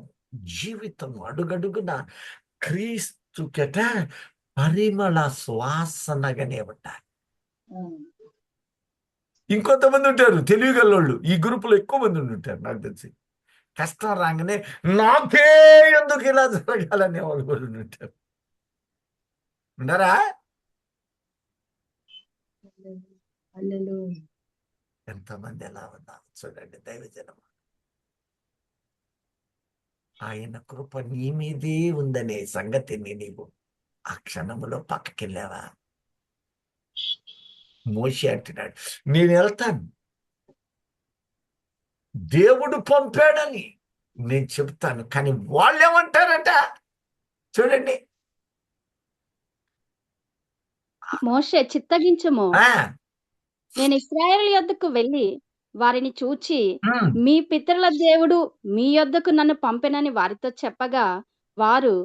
జీవితం అడుగడుగున క్రీస్తుకెట పరిమళ సువాసనగానే ఉంటారు. ఇంకొంతమంది ఉంటారు తెలివిగల్లోళ్ళు. ఈ గ్రూపులో ఎక్కువ మంది ఉంటారు నాకు తెలిసి. కష్టం రాగానే నాకే ఎందుకు ఇలా జరగాలనే వాళ్ళు కూడా ఉంటారు. ఉండరా? ఎంతమంది ఎలా ఉన్నారు చూడండి దైవజనం. ఆయన కృప నీ మీదే ఉందనే సంగతిని నీవు ఆ క్షణములో పక్కకెళ్ళావా? మోషే అంటున్నాడు, నేను వెళ్తాను, దేవుడు పంపాడని నేను చెప్తాను, కానీ వాళ్ళు ఏమంటారంట చూడండి. మోషే చిత్తగించుము, ఆ, నేను ఇశ్రాయేలు యొద్దకు వెళ్ళి వారిని చూచి ఉమ్, మీ పితరుల దేవుడు మీ యొద్దకు నన్ను పంపెనని వారితో చెప్పగా, వారు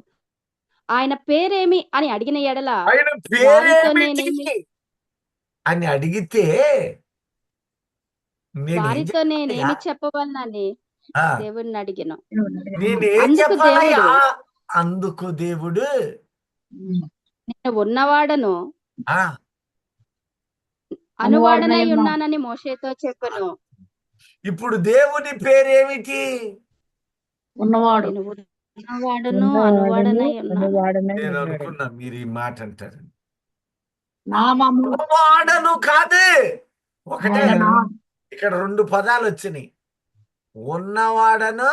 ఆయన పేరేమి అని అడిగిన ఎడల ఆయన వారితో పేరేమిటి నేనేమి అని అడిగితే నేనేం వారితో చెప్పాలయ్యా? నేనేమి చెప్పవలనని ఆ, దేవుడిని అడిగాను. నేనేం అందుకు చెప్పాలయ్యా? దేవుడు, అందుకు దేవుడు నేను ఉన్నవాడను ఆ అనువాడనై ఉన్నానని మోషేతో చెప్పను. ఇప్పుడు దేవుని పేరేమిటి? ఉన్నవాడు. నేను ఉన్నవాడను అనువాడనై ఉన్నాను. అనువాడనై నేను ఉన్నాడు. అనుకున్నా మీరు ఈ మాట అంటారు. నామము వాడను కాదు, ఒకటే. ఆయన నామం. ఇక్కడ 2 పదాలు వచ్చినాయి, ఉన్నవాడను.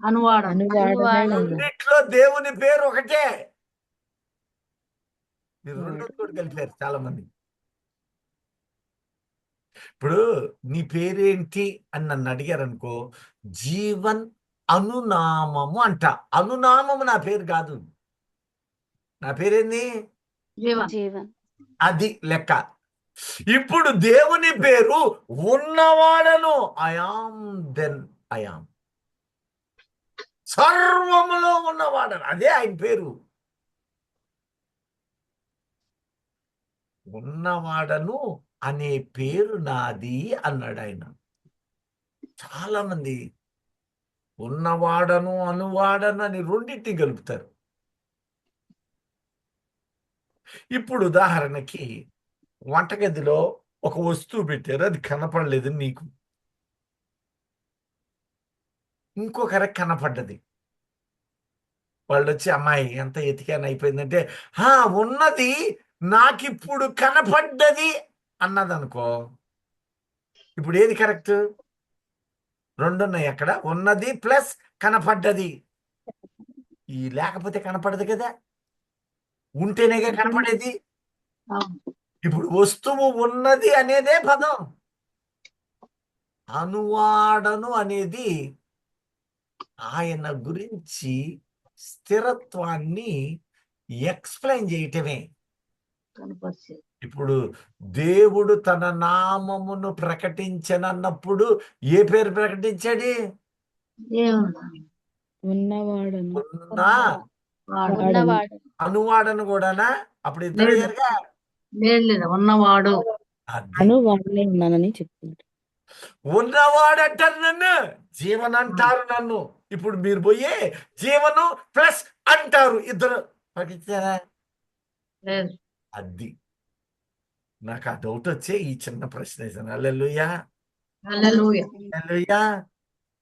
అనువాడు. అనువాడనై ఉన్నాడు. రెండిట్లో దేవుని పేరు ఒకటే. మీరు 2 కూడా కలిపారు చాలా మంది. ఇప్పుడు నీ పేరేంటి అని నన్ను అడిగారు అనుకో, జీవన్ అనునామము అంట. అనునామము నా పేరు కాదు. నా పేరేంది? జీవన్. జీవన్. అది లెక్క. ఇప్పుడు దేవుని పేరు ఉన్నవాడను, ఐఆమ్ దెన్ ఐఆమ్, సర్వములో ఉన్నవాడను, అదే ఆయన పేరు. ఉన్నవాడను అనే పేరు నాది అన్నాడు ఆయన. చాలా మంది ఉన్నవాడను అనువాడను అని రెండింటిని కలుపుతారు. ఇప్పుడు ఉదాహరణకి వంటగదిలో ఒక వస్తువు పెట్టారు, అది కనపడలేదు నీకు, ఇంకొకరికి కనపడ్డది. వాళ్ళు వచ్చి అమ్మాయి ఎంత ఎతికాని అయిపోయిందంటే, ఉన్నది నాకిప్పుడు కనపడ్డది అన్నది అనుకో. ఇప్పుడు ఏది కరెక్ట్? రెండు ఉన్నాయి అక్కడ. ఉన్నది ప్లస్ కనపడ్డది. ఈ లేకపోతే కనపడదు కదా, ఉంటేనేగా కనపడేది. అవును. ఇప్పుడు వస్తువు ఉన్నది అనేదే పదం. అనువాడను అనేది ఆయన గురించి స్థిరత్వాన్ని ఎక్స్ప్లెయిన్ చేయటమే. కనపరిచే ఇప్పుడు దేవుడు తన నామమును ప్రకటించనన్నప్పుడు ఏ పేరు ప్రకటించాడు? దేవుడు ఉన్నవాడను ఉన్నా వాడు ఉన్నవాడు. అనువాడను కూడానా? అప్పుడు ఇద్దరు లేదు. అయ్యారుగా. లేదు ఉన్నవాడు. అది అను వాడనే ఉన్నానని చెప్తుంది. ఉన్నవాడు అంటారు నన్ను, జీవన్ అంటారు నన్ను. ఇప్పుడు మీరు పోయి జీవను ప్లస్ అంటారు, ఇద్దరు పఠించారా? లేదు. అది నాకు ఆ డౌట్ వచ్చే ఈ చిన్న ప్రశ్న వేసాను. హల్లెలూయా, హల్లెలూయా. హల్లెలూయా.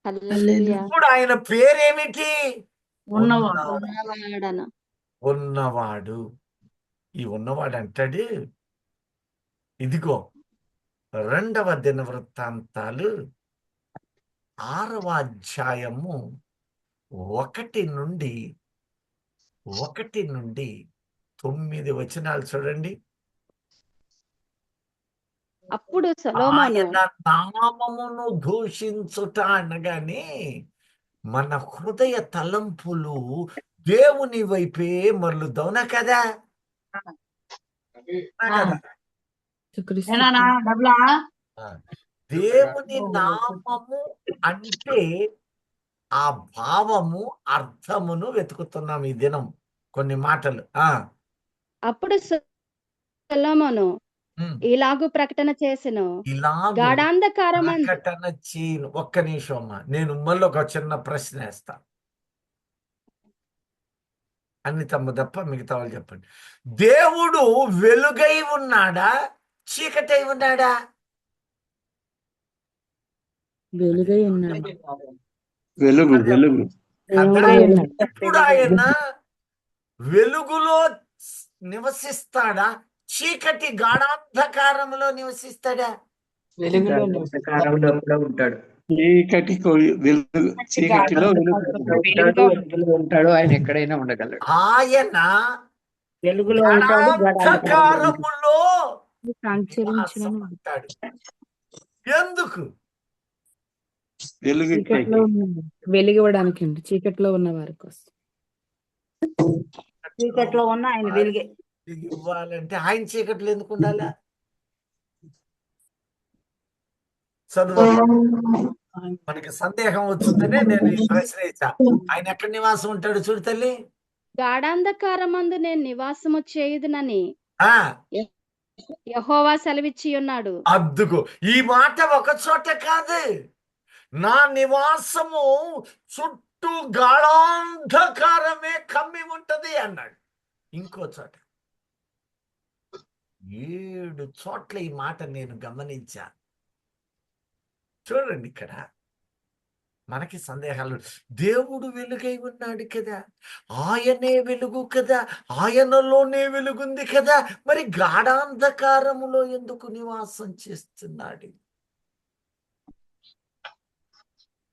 హల్లెలూయా. ఇప్పుడు ఆయన పేరేమిటి? ఉన్నవాడు. ఉన్నవాడను. ఉన్నవాడు. ఈ ఉన్నవాడు అంటాడు, ఇదిగో 2వ దినవృత్తాంతాలు 6వ అధ్యాయము 1 నుండి 9 వచనాలు చూడండి. అప్పుడు సొలొమోను ఆయన నామమును దూషించుట అనగానే మన హృదయ తలంపులు దేవుని వైపే మరలుదవునా కదా? యేసుక్రీస్తు ఏనానా డబ్లా? ఆ, దేవుని నామము అంటే ఆ భావము అర్థమును వెతుకుతున్నాం ఈ దినం. కొన్ని మాటలు అప్పుడు సొలొమోను ఉమ్, ఇలాగు ప్రకటన చేసెను. ఇలాగూ గాఢాంధకారమందు ప్రకటన చేయను. ఒక్క నిమిషం అమ్మా, నేను మళ్ళీ ఒక చిన్న ప్రశ్న వేస్తా. అన్ని తమ్ము తప్ప మిగతా వాళ్ళు చెప్పండి. దేవుడు వెలుగై ఉన్నాడా, చీకటై ఉన్నాడా? వెలుగై ఉన్నాడు. వెలుగు వెలుగు దేవుడై ఉన్నాడు. ఇప్పుడు ఆయన వెలుగులో నివసిస్తాడా, చీకటి గాఢాంధకారంలో నివసిస్తాడా? వెలుగులో నివసించడంలో కూడా ఉంటాడు. వెలుగు చీకటిలో వెలుగు ఉంటాడు, వెలుగులో ఉంటాడు. ఆయన ఎక్కడైనా ఉండగలడు. ఆయన వెలుగులో ఉంటాడు, గాఢాంధకారములో సంచరించిన నివాసముంటాడు. ఎందుకు? వెలుగు చీకట్లో వెలిగివ్వడానికి అండి, చీకట్లో ఉన్న వారి కోసం. చీకట్లో ఉన్న ఆయన వెలుగే. ఇవ్వాలంటే ఆయన చీకట్లు ఎందుకు ఉండాలా? చదువు. మనకి సందేహం వచ్చిందనే నేను ఈ ప్రశ్న ఇచ్చా. ఆయన ఎక్కడ నివాసం ఉంటాడు చూడు తల్లి. గాఢాంధకారమందు నేను నివాసము చేయుదునని ఆ యెహోవా సెలవిచ్చి ఉన్నాడు. అద్దుకు ఈ మాట ఒక చోట కాదు. నా నివాసము చుట్టూ గాఢాంధకారమే కమ్మి ఉంటది అన్నాడు. ఇంకో చోట 7 చోట్ల ఈ మాట నేను గమనించా. చూడండి, ఇక్కడ మనకి సందేహాలు. దేవుడు వెలుగై ఉన్నాడు కదా, ఆయనే వెలుగు కదా, ఆయనలోనే వెలుగుంది కదా, మరి గాఢాంధకారములో ఎందుకు నివాసం చేస్తున్నాడు?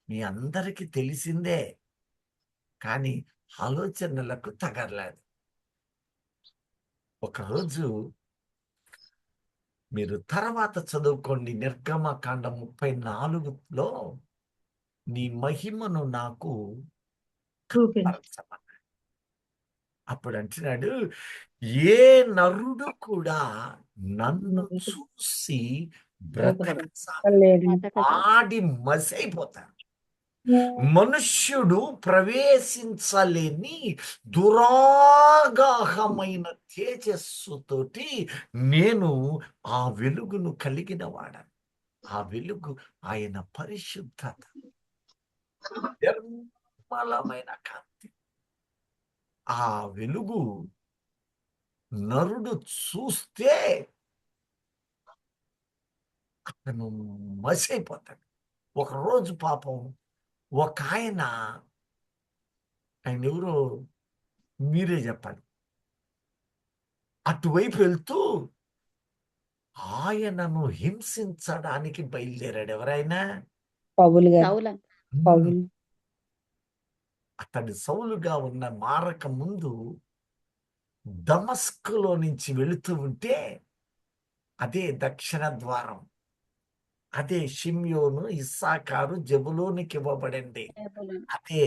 మీ అందరికీ తెలిసిందే, కానీ ఆలోచనలకు తగరలేదు. ఒకరోజు మీరు తర్వాత చదువుకోండి, నిర్గమకాండం 34లో నీ మహిమను నాకు కనపరచమన్నాడు. అప్పుడు అంటున్నాడు, ఏ నరుడు కూడా నన్ను చూసి ఆడి మసైపోతాడు. మనుష్యుడు ప్రవేశించలేని దురాగాహమైన తేజస్సుతోటి నేను ఆ వెలుగును కలిగిన వాడను. ఆ వెలుగు ఆయన పరిశుద్ధత, నిర్మలమైన కాంతి. ఆ వెలుగు నరుడు చూస్తే అతను మసైపోతాడు. ఒకరోజు పాపం ఒక ఆయన ఎవరో మీరే చెప్పాలి, అటువైపు వెళ్తూ ఆయనను హింసించడానికి బయలుదేరాడు. ఎవరైనా పౌలు గారు. సౌలు పౌలు. అతడు సౌలుగా ఉన్న మారక ముందు దమస్కులో నుంచి వెళుతూ ఉంటే అదే దక్షిణ ద్వారం, అదే షిమ్యోను, ఇస్సాకారు, జబులోనికి ఇవ్వబడింది. అదే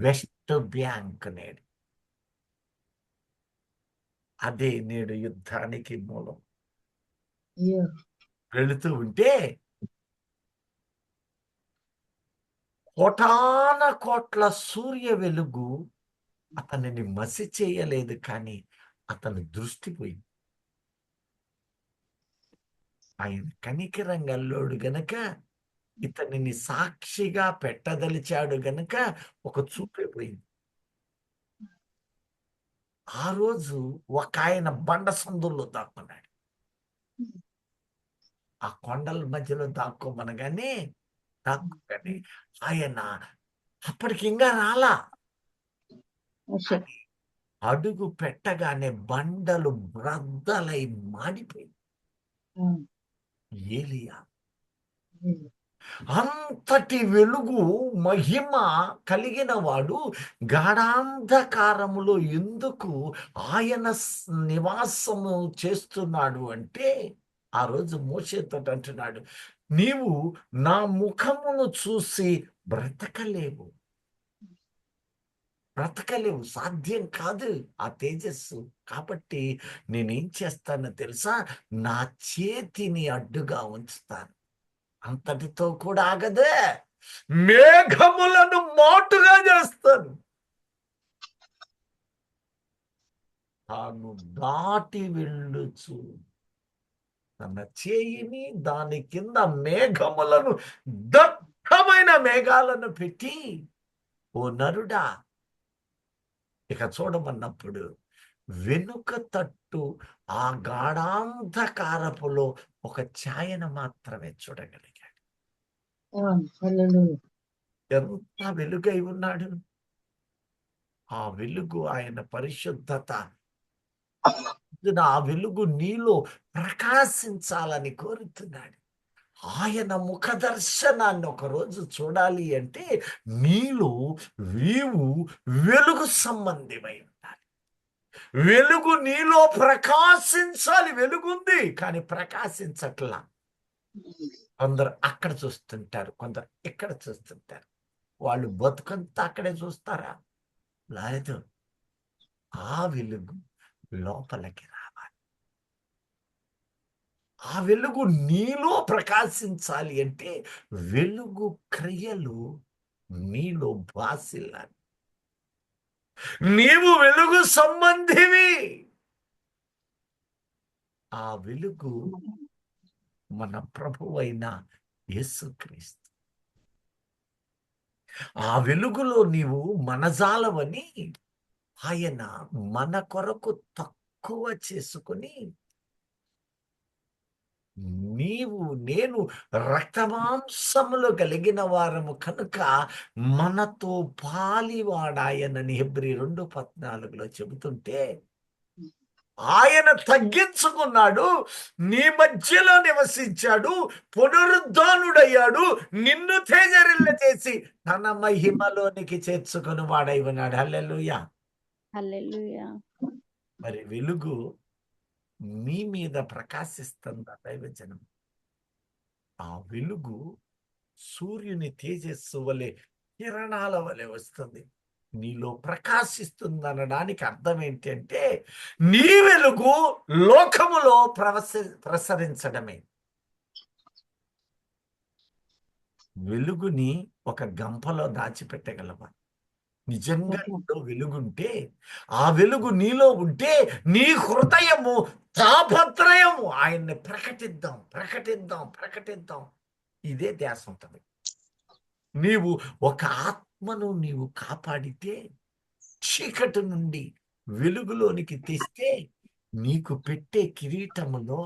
వెస్ట్ బ్యాంక్ నేడు. అదే నేడు యుద్ధానికి మూలం. వెళుతూ ఉంటే కోటాన కోట్ల సూర్య వెలుగు అతనిని మసి చేయలేదు, కానీ అతని దృష్టి పోయింది. ఆయన కనికరంగల్లోడు గనక, ఇతనిని సాక్షిగా పెట్టదలిచాడు గనక ఒక చూపే పోయింది. ఆ రోజు ఒక ఆయన బండ సందుల్లో దాక్కున్నాడు. ఆ కొండల మధ్యలో దాక్కోమనగానే ఆయన అప్పటికి ఇంకా రాలా. కానీ అడుగు పెట్టగానే బండలు బ్రద్దలై మాడిపోయి ఏలియా అంతటి వెలుగు మహిమ కలిగిన వాడు గాఢాంధకారములో ఎందుకు ఆయన నివాసము చేస్తున్నాడు అంటే, ఆ రోజు మోషేతో అంటున్నాడు, నీవు నా ముఖమును చూసి బ్రతకలేవు, సాధ్యం కాదు ఆ తేజస్సు. కాబట్టి నేనేం చేస్తానో తెలుసా, నా చేతిని అడ్డుగా ఉంచుతాను. అంతటితో కూడా ఆగదే, మేఘములను మాటుగా చేస్తాను. తాను దాటి వెళ్ళుచు తన చేయిని దాని కింద మేఘములను, దట్టమైన మేఘాలను పెట్టి, ఓ నరుడా ఇక చూడమన్నప్పుడు వెనుక తట్టు ఆ గాఢాంధకారపులో ఒక ఛాయను మాత్రమే చూడగలిగాడు. ఎంత వెలుగై ఉన్నాడు! ఆ వెలుగు ఆయన పరిశుద్ధత. ఆ వెలుగు నీలో ప్రకాశించాలని కోరుతున్నాడు. ఆయన ముఖ దర్శనాన్ని ఒకరోజు చూడాలి అంటే నీలో నీవు వెలుగు సంబంధిమై ఉండాలి. వెలుగు నీలో ప్రకాశించాలి. వెలుగుంది కానీ ప్రకాశించట్లా. కొందరు అక్కడ చూస్తుంటారు, కొందరు ఇక్కడ చూస్తుంటారు. వాళ్ళు బతుకంతా అక్కడే చూస్తారా? లేదు. ఆ వెలుగు లోపలికి రావాలి. ఆ వెలుగు నీలో ప్రకాశించాలి అంటే వెలుగు క్రియలు నీలో బాసిల్లాలి. నీవు వెలుగు సంబంధివి. ఆ వెలుగు మన ప్రభువైన యేసుక్రీస్తు. ఆ వెలుగులో నీవు మనజాలవని ఆయన మన కొరకు తక్కువ చేసుకుని, నీవు నేను రక్తమాంసములు కలిగిన వారము కనుక మనతో పాలివాడాయనని హెబ్రీ 2:14 చెబుతుంటే, ఆయన తగ్గించుకున్నాడు, నీ మధ్యలో నివసించాడు, పునరుద్ధానుడయ్యాడు, నిన్ను తేజరిల్ల చేసి తన మహిమలోనికి చేర్చుకుని వాడై ఉన్నాడు. హల్లెలూయా. హల్లెలూయా. మరి వెలుగు నీ మీద ప్రకాశిస్తుందా దైవజనం? ఆ వెలుగు సూర్యుని తేజస్సు వలె, కిరణాల వలె వస్తుంది, నీలో ప్రకాశిస్తుంది. అనడానికి అర్థం ఏంటంటే నీ వెలుగు లోకములో ప్రసరించడమే. వెలుగుని ఒక గంపలో దాచిపెట్టగలవా? నిజంగా నీలో వెలుగుంటే, ఆ వెలుగు నీలో ఉంటే నీ హృదయము తాపత్రయము ఆయన్ని ప్రకటిద్దాం, ప్రకటిద్దాం, ప్రకటిద్దాం, ఇదే ధ్యాస ఉంటుంది. నీవు ఒక ఆత్మను నీవు కాపాడితే, చీకటి నుండి వెలుగులోనికి తెస్తే, నీకు పెట్టే కిరీటములో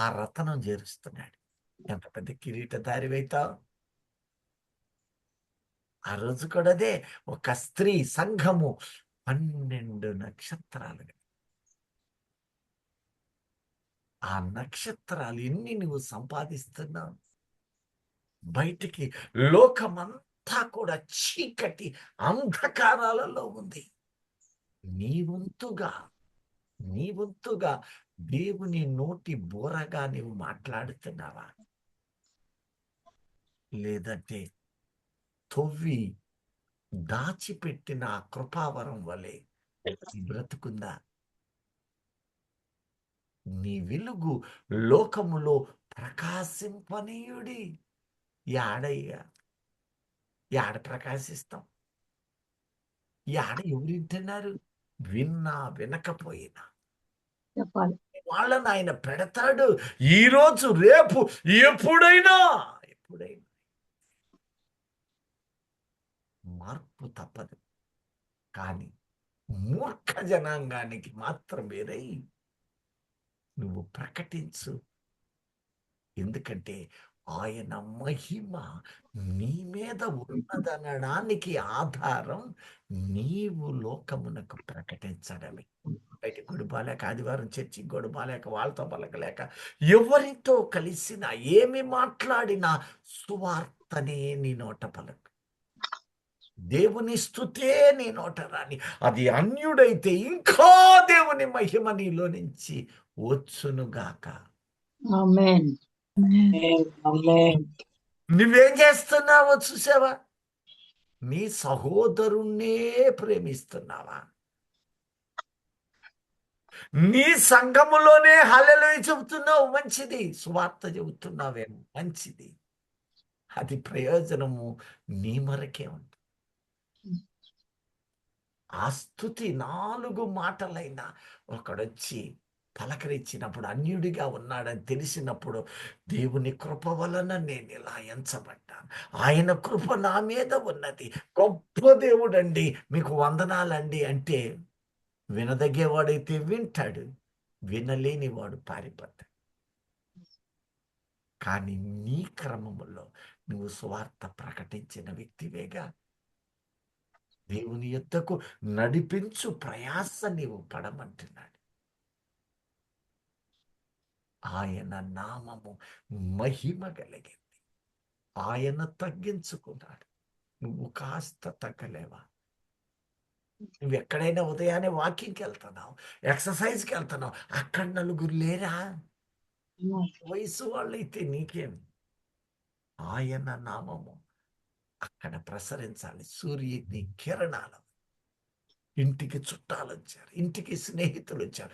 ఆ రతనం చేరుస్తున్నాడు. ఎంత పెద్ద కిరీటధారివైతావు. ఆ రోజు కూడా అదే, ఒక స్త్రీ సంఘము 12 నక్షత్రాలు. ఆ నక్షత్రాలు ఎన్ని నువ్వు సంపాదిస్తున్నావు? బయటికి లోకమంతా కూడా చీకటి అంధకారాలలో ఉంది. నీ వంతుగా దేవుని నోటి బోరగా నీవు మాట్లాడుతున్నావా? లేదంటే తొవ్వి దాచిపెట్టిన ఆ కృపావరం వలె బ్రతుకుందా? నీ వెలుగు లోకములో ప్రకాశింపనీయుడి. యాడ ప్రకాశిస్తాం? యాడ ఎవరింటున్నారు? విన్నా వినకపోయినా చెప్పాలి. వాళ్ళని ఆయన పెడతాడు. ఈరోజు రేపు ఎప్పుడైనా మార్పు తప్పదు. కానీ మూర్ఖ జనాంగానికి మాత్రమేరై నువ్వు ప్రకటించు. ఎందుకంటే ఆయన మహిమ నీ మీద ఉన్నదనడానికి ఆధారం నీవు లోకమునకు ప్రకటించడమే. బయట గొడవలేక, ఆదివారం చర్చి గొడవలేక, వాళ్ళతో పలకలేక, ఎవరితో కలిసినా ఏమి మాట్లాడినా సువార్తనే నీ నోట పలక, దేవుని స్తుతే నీ నోట రాని. అది అన్యుడైతే ఇంకా దేవుని మహిమ నీలో నుంచి వచ్చునుగాక. ఆమేన్. నువ్వేం చేస్తున్నావో చూసావా? నీ సహోదరుణ్ణే ప్రేమిస్తున్నావా? నీ సంఘములోనే హల్లెలూయా చెబుతున్నావు, మంచిది. సువార్త చెబుతున్నావేమో, మంచిది. అది ప్రయోజనము నీ మరకే ఉంది. ఆ స్తుతి 4 మాటలైనా ఒకడొచ్చి పలకరించినప్పుడు, అన్యుడిగా ఉన్నాడని తెలిసినప్పుడు, దేవుని కృప వలన నేను ఇలా ఎంచబడ్డాను, ఆయన కృప నా మీద ఉన్నది, గొప్ప దేవుడండి, మీకు వందనాలండి అంటే వినదగ్గేవాడైతే వింటాడు, వినలేనివాడు పారిపోతాడు. కానీ నీ క్రమములో నువ్వు సువార్త ప్రకటించిన వ్యక్తివేగా. దేవుని యొద్దకు నడిపించు ప్రయాస నీవు పడమంటున్నాడు. ఆయన నామము మహిమ కలిగింది. ఆయన తగ్గించుకున్నాడు, నువ్వు కాస్త తగ్గలేవా? నువ్వు ఎక్కడైనా ఉదయాన్నే వాకింగ్కి వెళ్తున్నావు, ఎక్సర్సైజ్కి వెళ్తున్నావు, అక్కడ నలుగురు లేరా? వయసు వాళ్ళైతే నీకేం? ఆయన నామము అక్కడ ప్రసరించాలి. సూర్యుని కిరణాలు. ఇంటికి చుట్టాలు వచ్చారు, ఇంటికి స్నేహితులు వచ్చారు,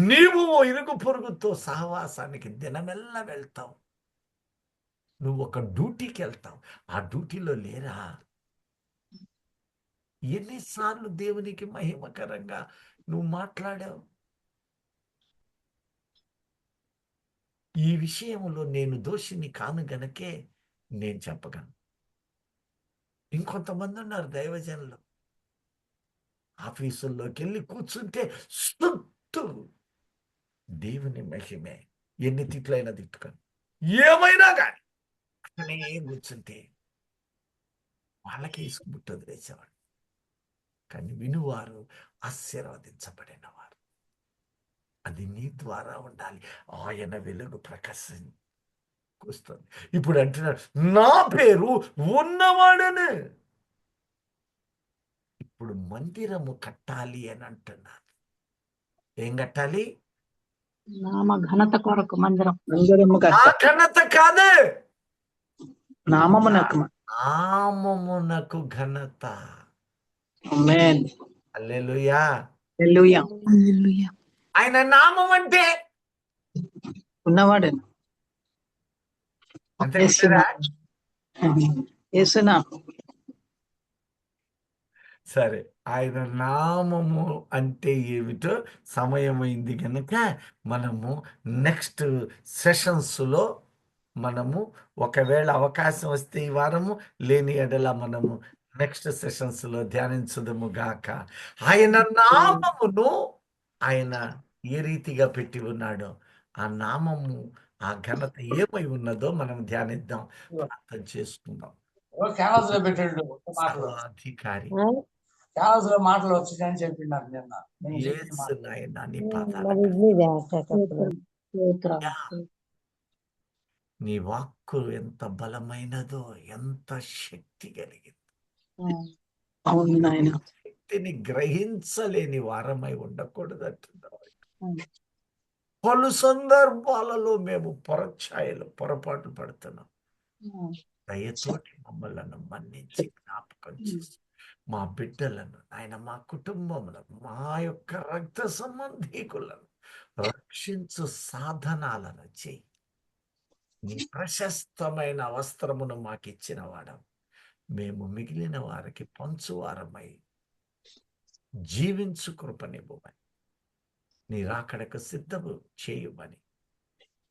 నీవు ఇరుగు పొరుగుతో సహవాసానికి దినమెల్లా వెళ్తావు. నువ్వు ఒక డ్యూటీకి వెళ్తావు, ఆ డ్యూటీలో లేరా? ఎన్నిసార్లు దేవునికి మహిమకరంగా నువ్వు మాట్లాడావు? ఈ విషయంలో నేను దోషిని కాను గనకే నేను చెప్పగలను. ఇంకొంతమంది ఉన్నారు దైవజనులు, ఆఫీసుల్లోకి వెళ్ళి కూర్చుంటే స్తుత్తు దేవుని మహిమే. ఎన్ని తిట్లైనా తిట్టుకొని, ఏమైనా కానీ అక్కడే కూర్చుంటే వాళ్ళకి ఇసుకుబుట్టు వదిలేసేవాడు. కానీ వినువారు ఆశీర్వదించబడినవారు. అది నీ ద్వారా ఉండాలి. ఆయన వెలుగు ప్రకాశిస్తుంది. ఇప్పుడు అంటున్నాడు, నా పేరు ఉన్నవాడను. ఇప్పుడు మందిరము కట్టాలి అని అంటున్నారు. ఏం కట్టాలి? నామ ఘనత కొరకు మందిరం. ఆ ఘనత కాదు, నామమునకు ఘనత. ఆమేన్. హల్లెలూయా. హల్లెలూయా. ఆయన నామం అంటే ఉన్నవాడు అంతే కదా? సరే, ఆయన నామము అంటే ఏమిటో సమయమైంది కనుక మనము నెక్స్ట్ సెషన్స్లో మనము ఒకవేళ అవకాశం వస్తే ఈ వారము, లేని ఎడల మనము నెక్స్ట్ సెషన్స్లో ధ్యానించుదము గాక. ఆయన నామమును ఆయన ఏ రీతిగా పెట్టి ఉన్నాడో, ఆ నామము, ఆ ఘనత ఏమై ఉన్నదో మనం ధ్యానిద్దాం, అర్థం చేసుకుందాం. సర్వాధికారి చాలా మాటలు వచ్చిందని చెప్పిండారు నిన్న. యేసు నాయనా నీ పాదాల నీ వాక్కు ఎంత బలమైనదో, ఎంత శక్తి కలిగింది. అవును నాయన. శక్తిని గ్రహించలేని వారమై ఉండకూడదంటున్నావు. అవును. పలు సందర్భాలలో మేము పొరఛాయలు పొరపాటు పడుతున్నాం. దయతోటి మమ్మలను మన్నించి జ్ఞాపకం చేసి మా బిడ్డలను, ఆయన మా కుటుంబములను, మా యొక్క రక్త సంబంధీకులను రక్షించు సాధనాలను చేయి. నీ ప్రశస్తమైన వస్త్రమును మాకిచ్చిన వాడం, మేము మిగిలిన వారికి పంచువారమై జీవించు కృపనివ్వమని, నీ రాకడకు సిద్ధము చేయుమని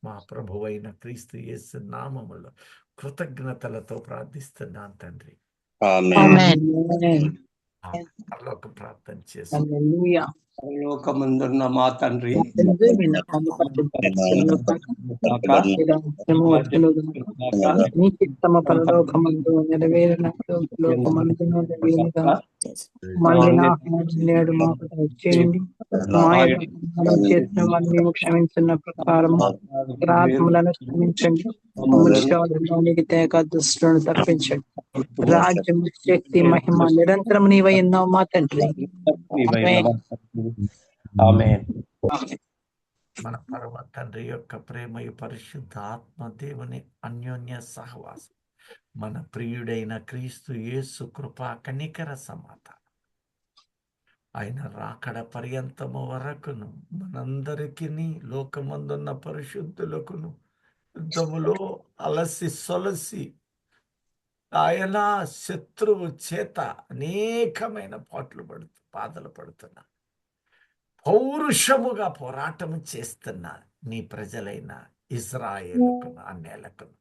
మా ప్రభువైన క్రీస్తు యేసు నామములో కృతజ్ఞతలతో ప్రార్థిస్తున్నాను తండ్రి. ఆమేన్. పరలోక ప్రార్థన చేసి హల్లెలూయా. పరలోకమందున్న మా తండ్రి, తండ్రి, మీ నామము పరిశుద్ధపరచబడును గాక. మీ రాజ్యము వచ్చును గాక. మీ చిత్తము పరలోకమందు నెరవేరినట్లు లోకమందును నెరవేరుగా. మళ్ళీ నా ఆహారం నేడు మాకు దయచేయండి. మా యొక్క పాపములను చేసిన వారిని మేము క్షమించిన ప్రకారం అపరాధములను క్షమించండి. మమ్మల్ని శోధనలోనికి తేక దుష్టులను తప్పించండి. రాజ్యం, శక్తి, మహిమ నిరంతరం నీవై ఉన్నావు మా తండ్రి. ఆమేన్. ఆమేన్. మన పరమ తండ్రి యొక్క ప్రేమయు పరిశుద్ధ ఆత్మ దేవుని అన్యోన్య సహవాసం, మన ప్రియుడైన క్రీస్తు యేసు కృపా కనికర సమాధానం, ఆయన రాకడ పర్యంతము వరకును మనందరికీ లోకమందున్న పరిశుద్ధులకును యుద్ధములో అలసి సొలసి ఆయన శత్రువు చేత అనేకమైన బాధలు పడుతున్నా పౌరుషముగా పోరాటం చేస్తున్న నీ ప్రజలైన ఇజ్రాయేలుకును అన్నేలకును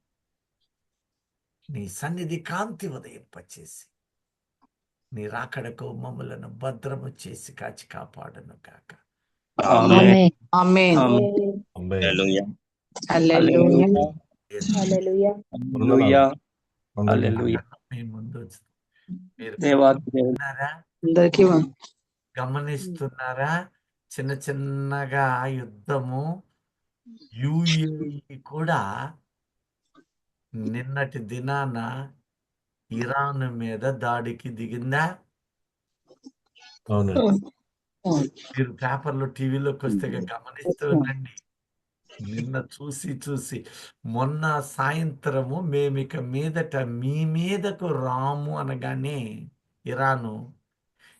నీ సన్నిధి కాంతి ఉదయింపచేసి నీ రాకడకు మమ్మలను భద్రము చేసి కాచి కాపాడును గాక. ఆమేన్. ఆమేన్. హల్లెలూయా. హల్లెలూయా. Hallelujah. హల్లెలూయా. హల్లెలూయా. మీ ముందు మీరు దేవాది దేవుడు గమనిస్తున్నారా? అందరికీ గమనిస్తున్నారా? చిన్న చిన్నగా యుద్ధము యుఏఈ కూడా నిన్నటి దినాన ఇరాన్ మీద దాడికి దిగిందా? మీరు పేపర్లో టీవీలోకి వస్తే గమనిస్తూ ఉండండి. నిన్న చూసి మొన్న సాయంత్రము మేమిక మీదట మీ మీదకు రాము అనగానే ఇరాను,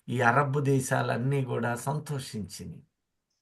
ఈ అరబ్ దేశాలన్నీ కూడా సంతోషించింది.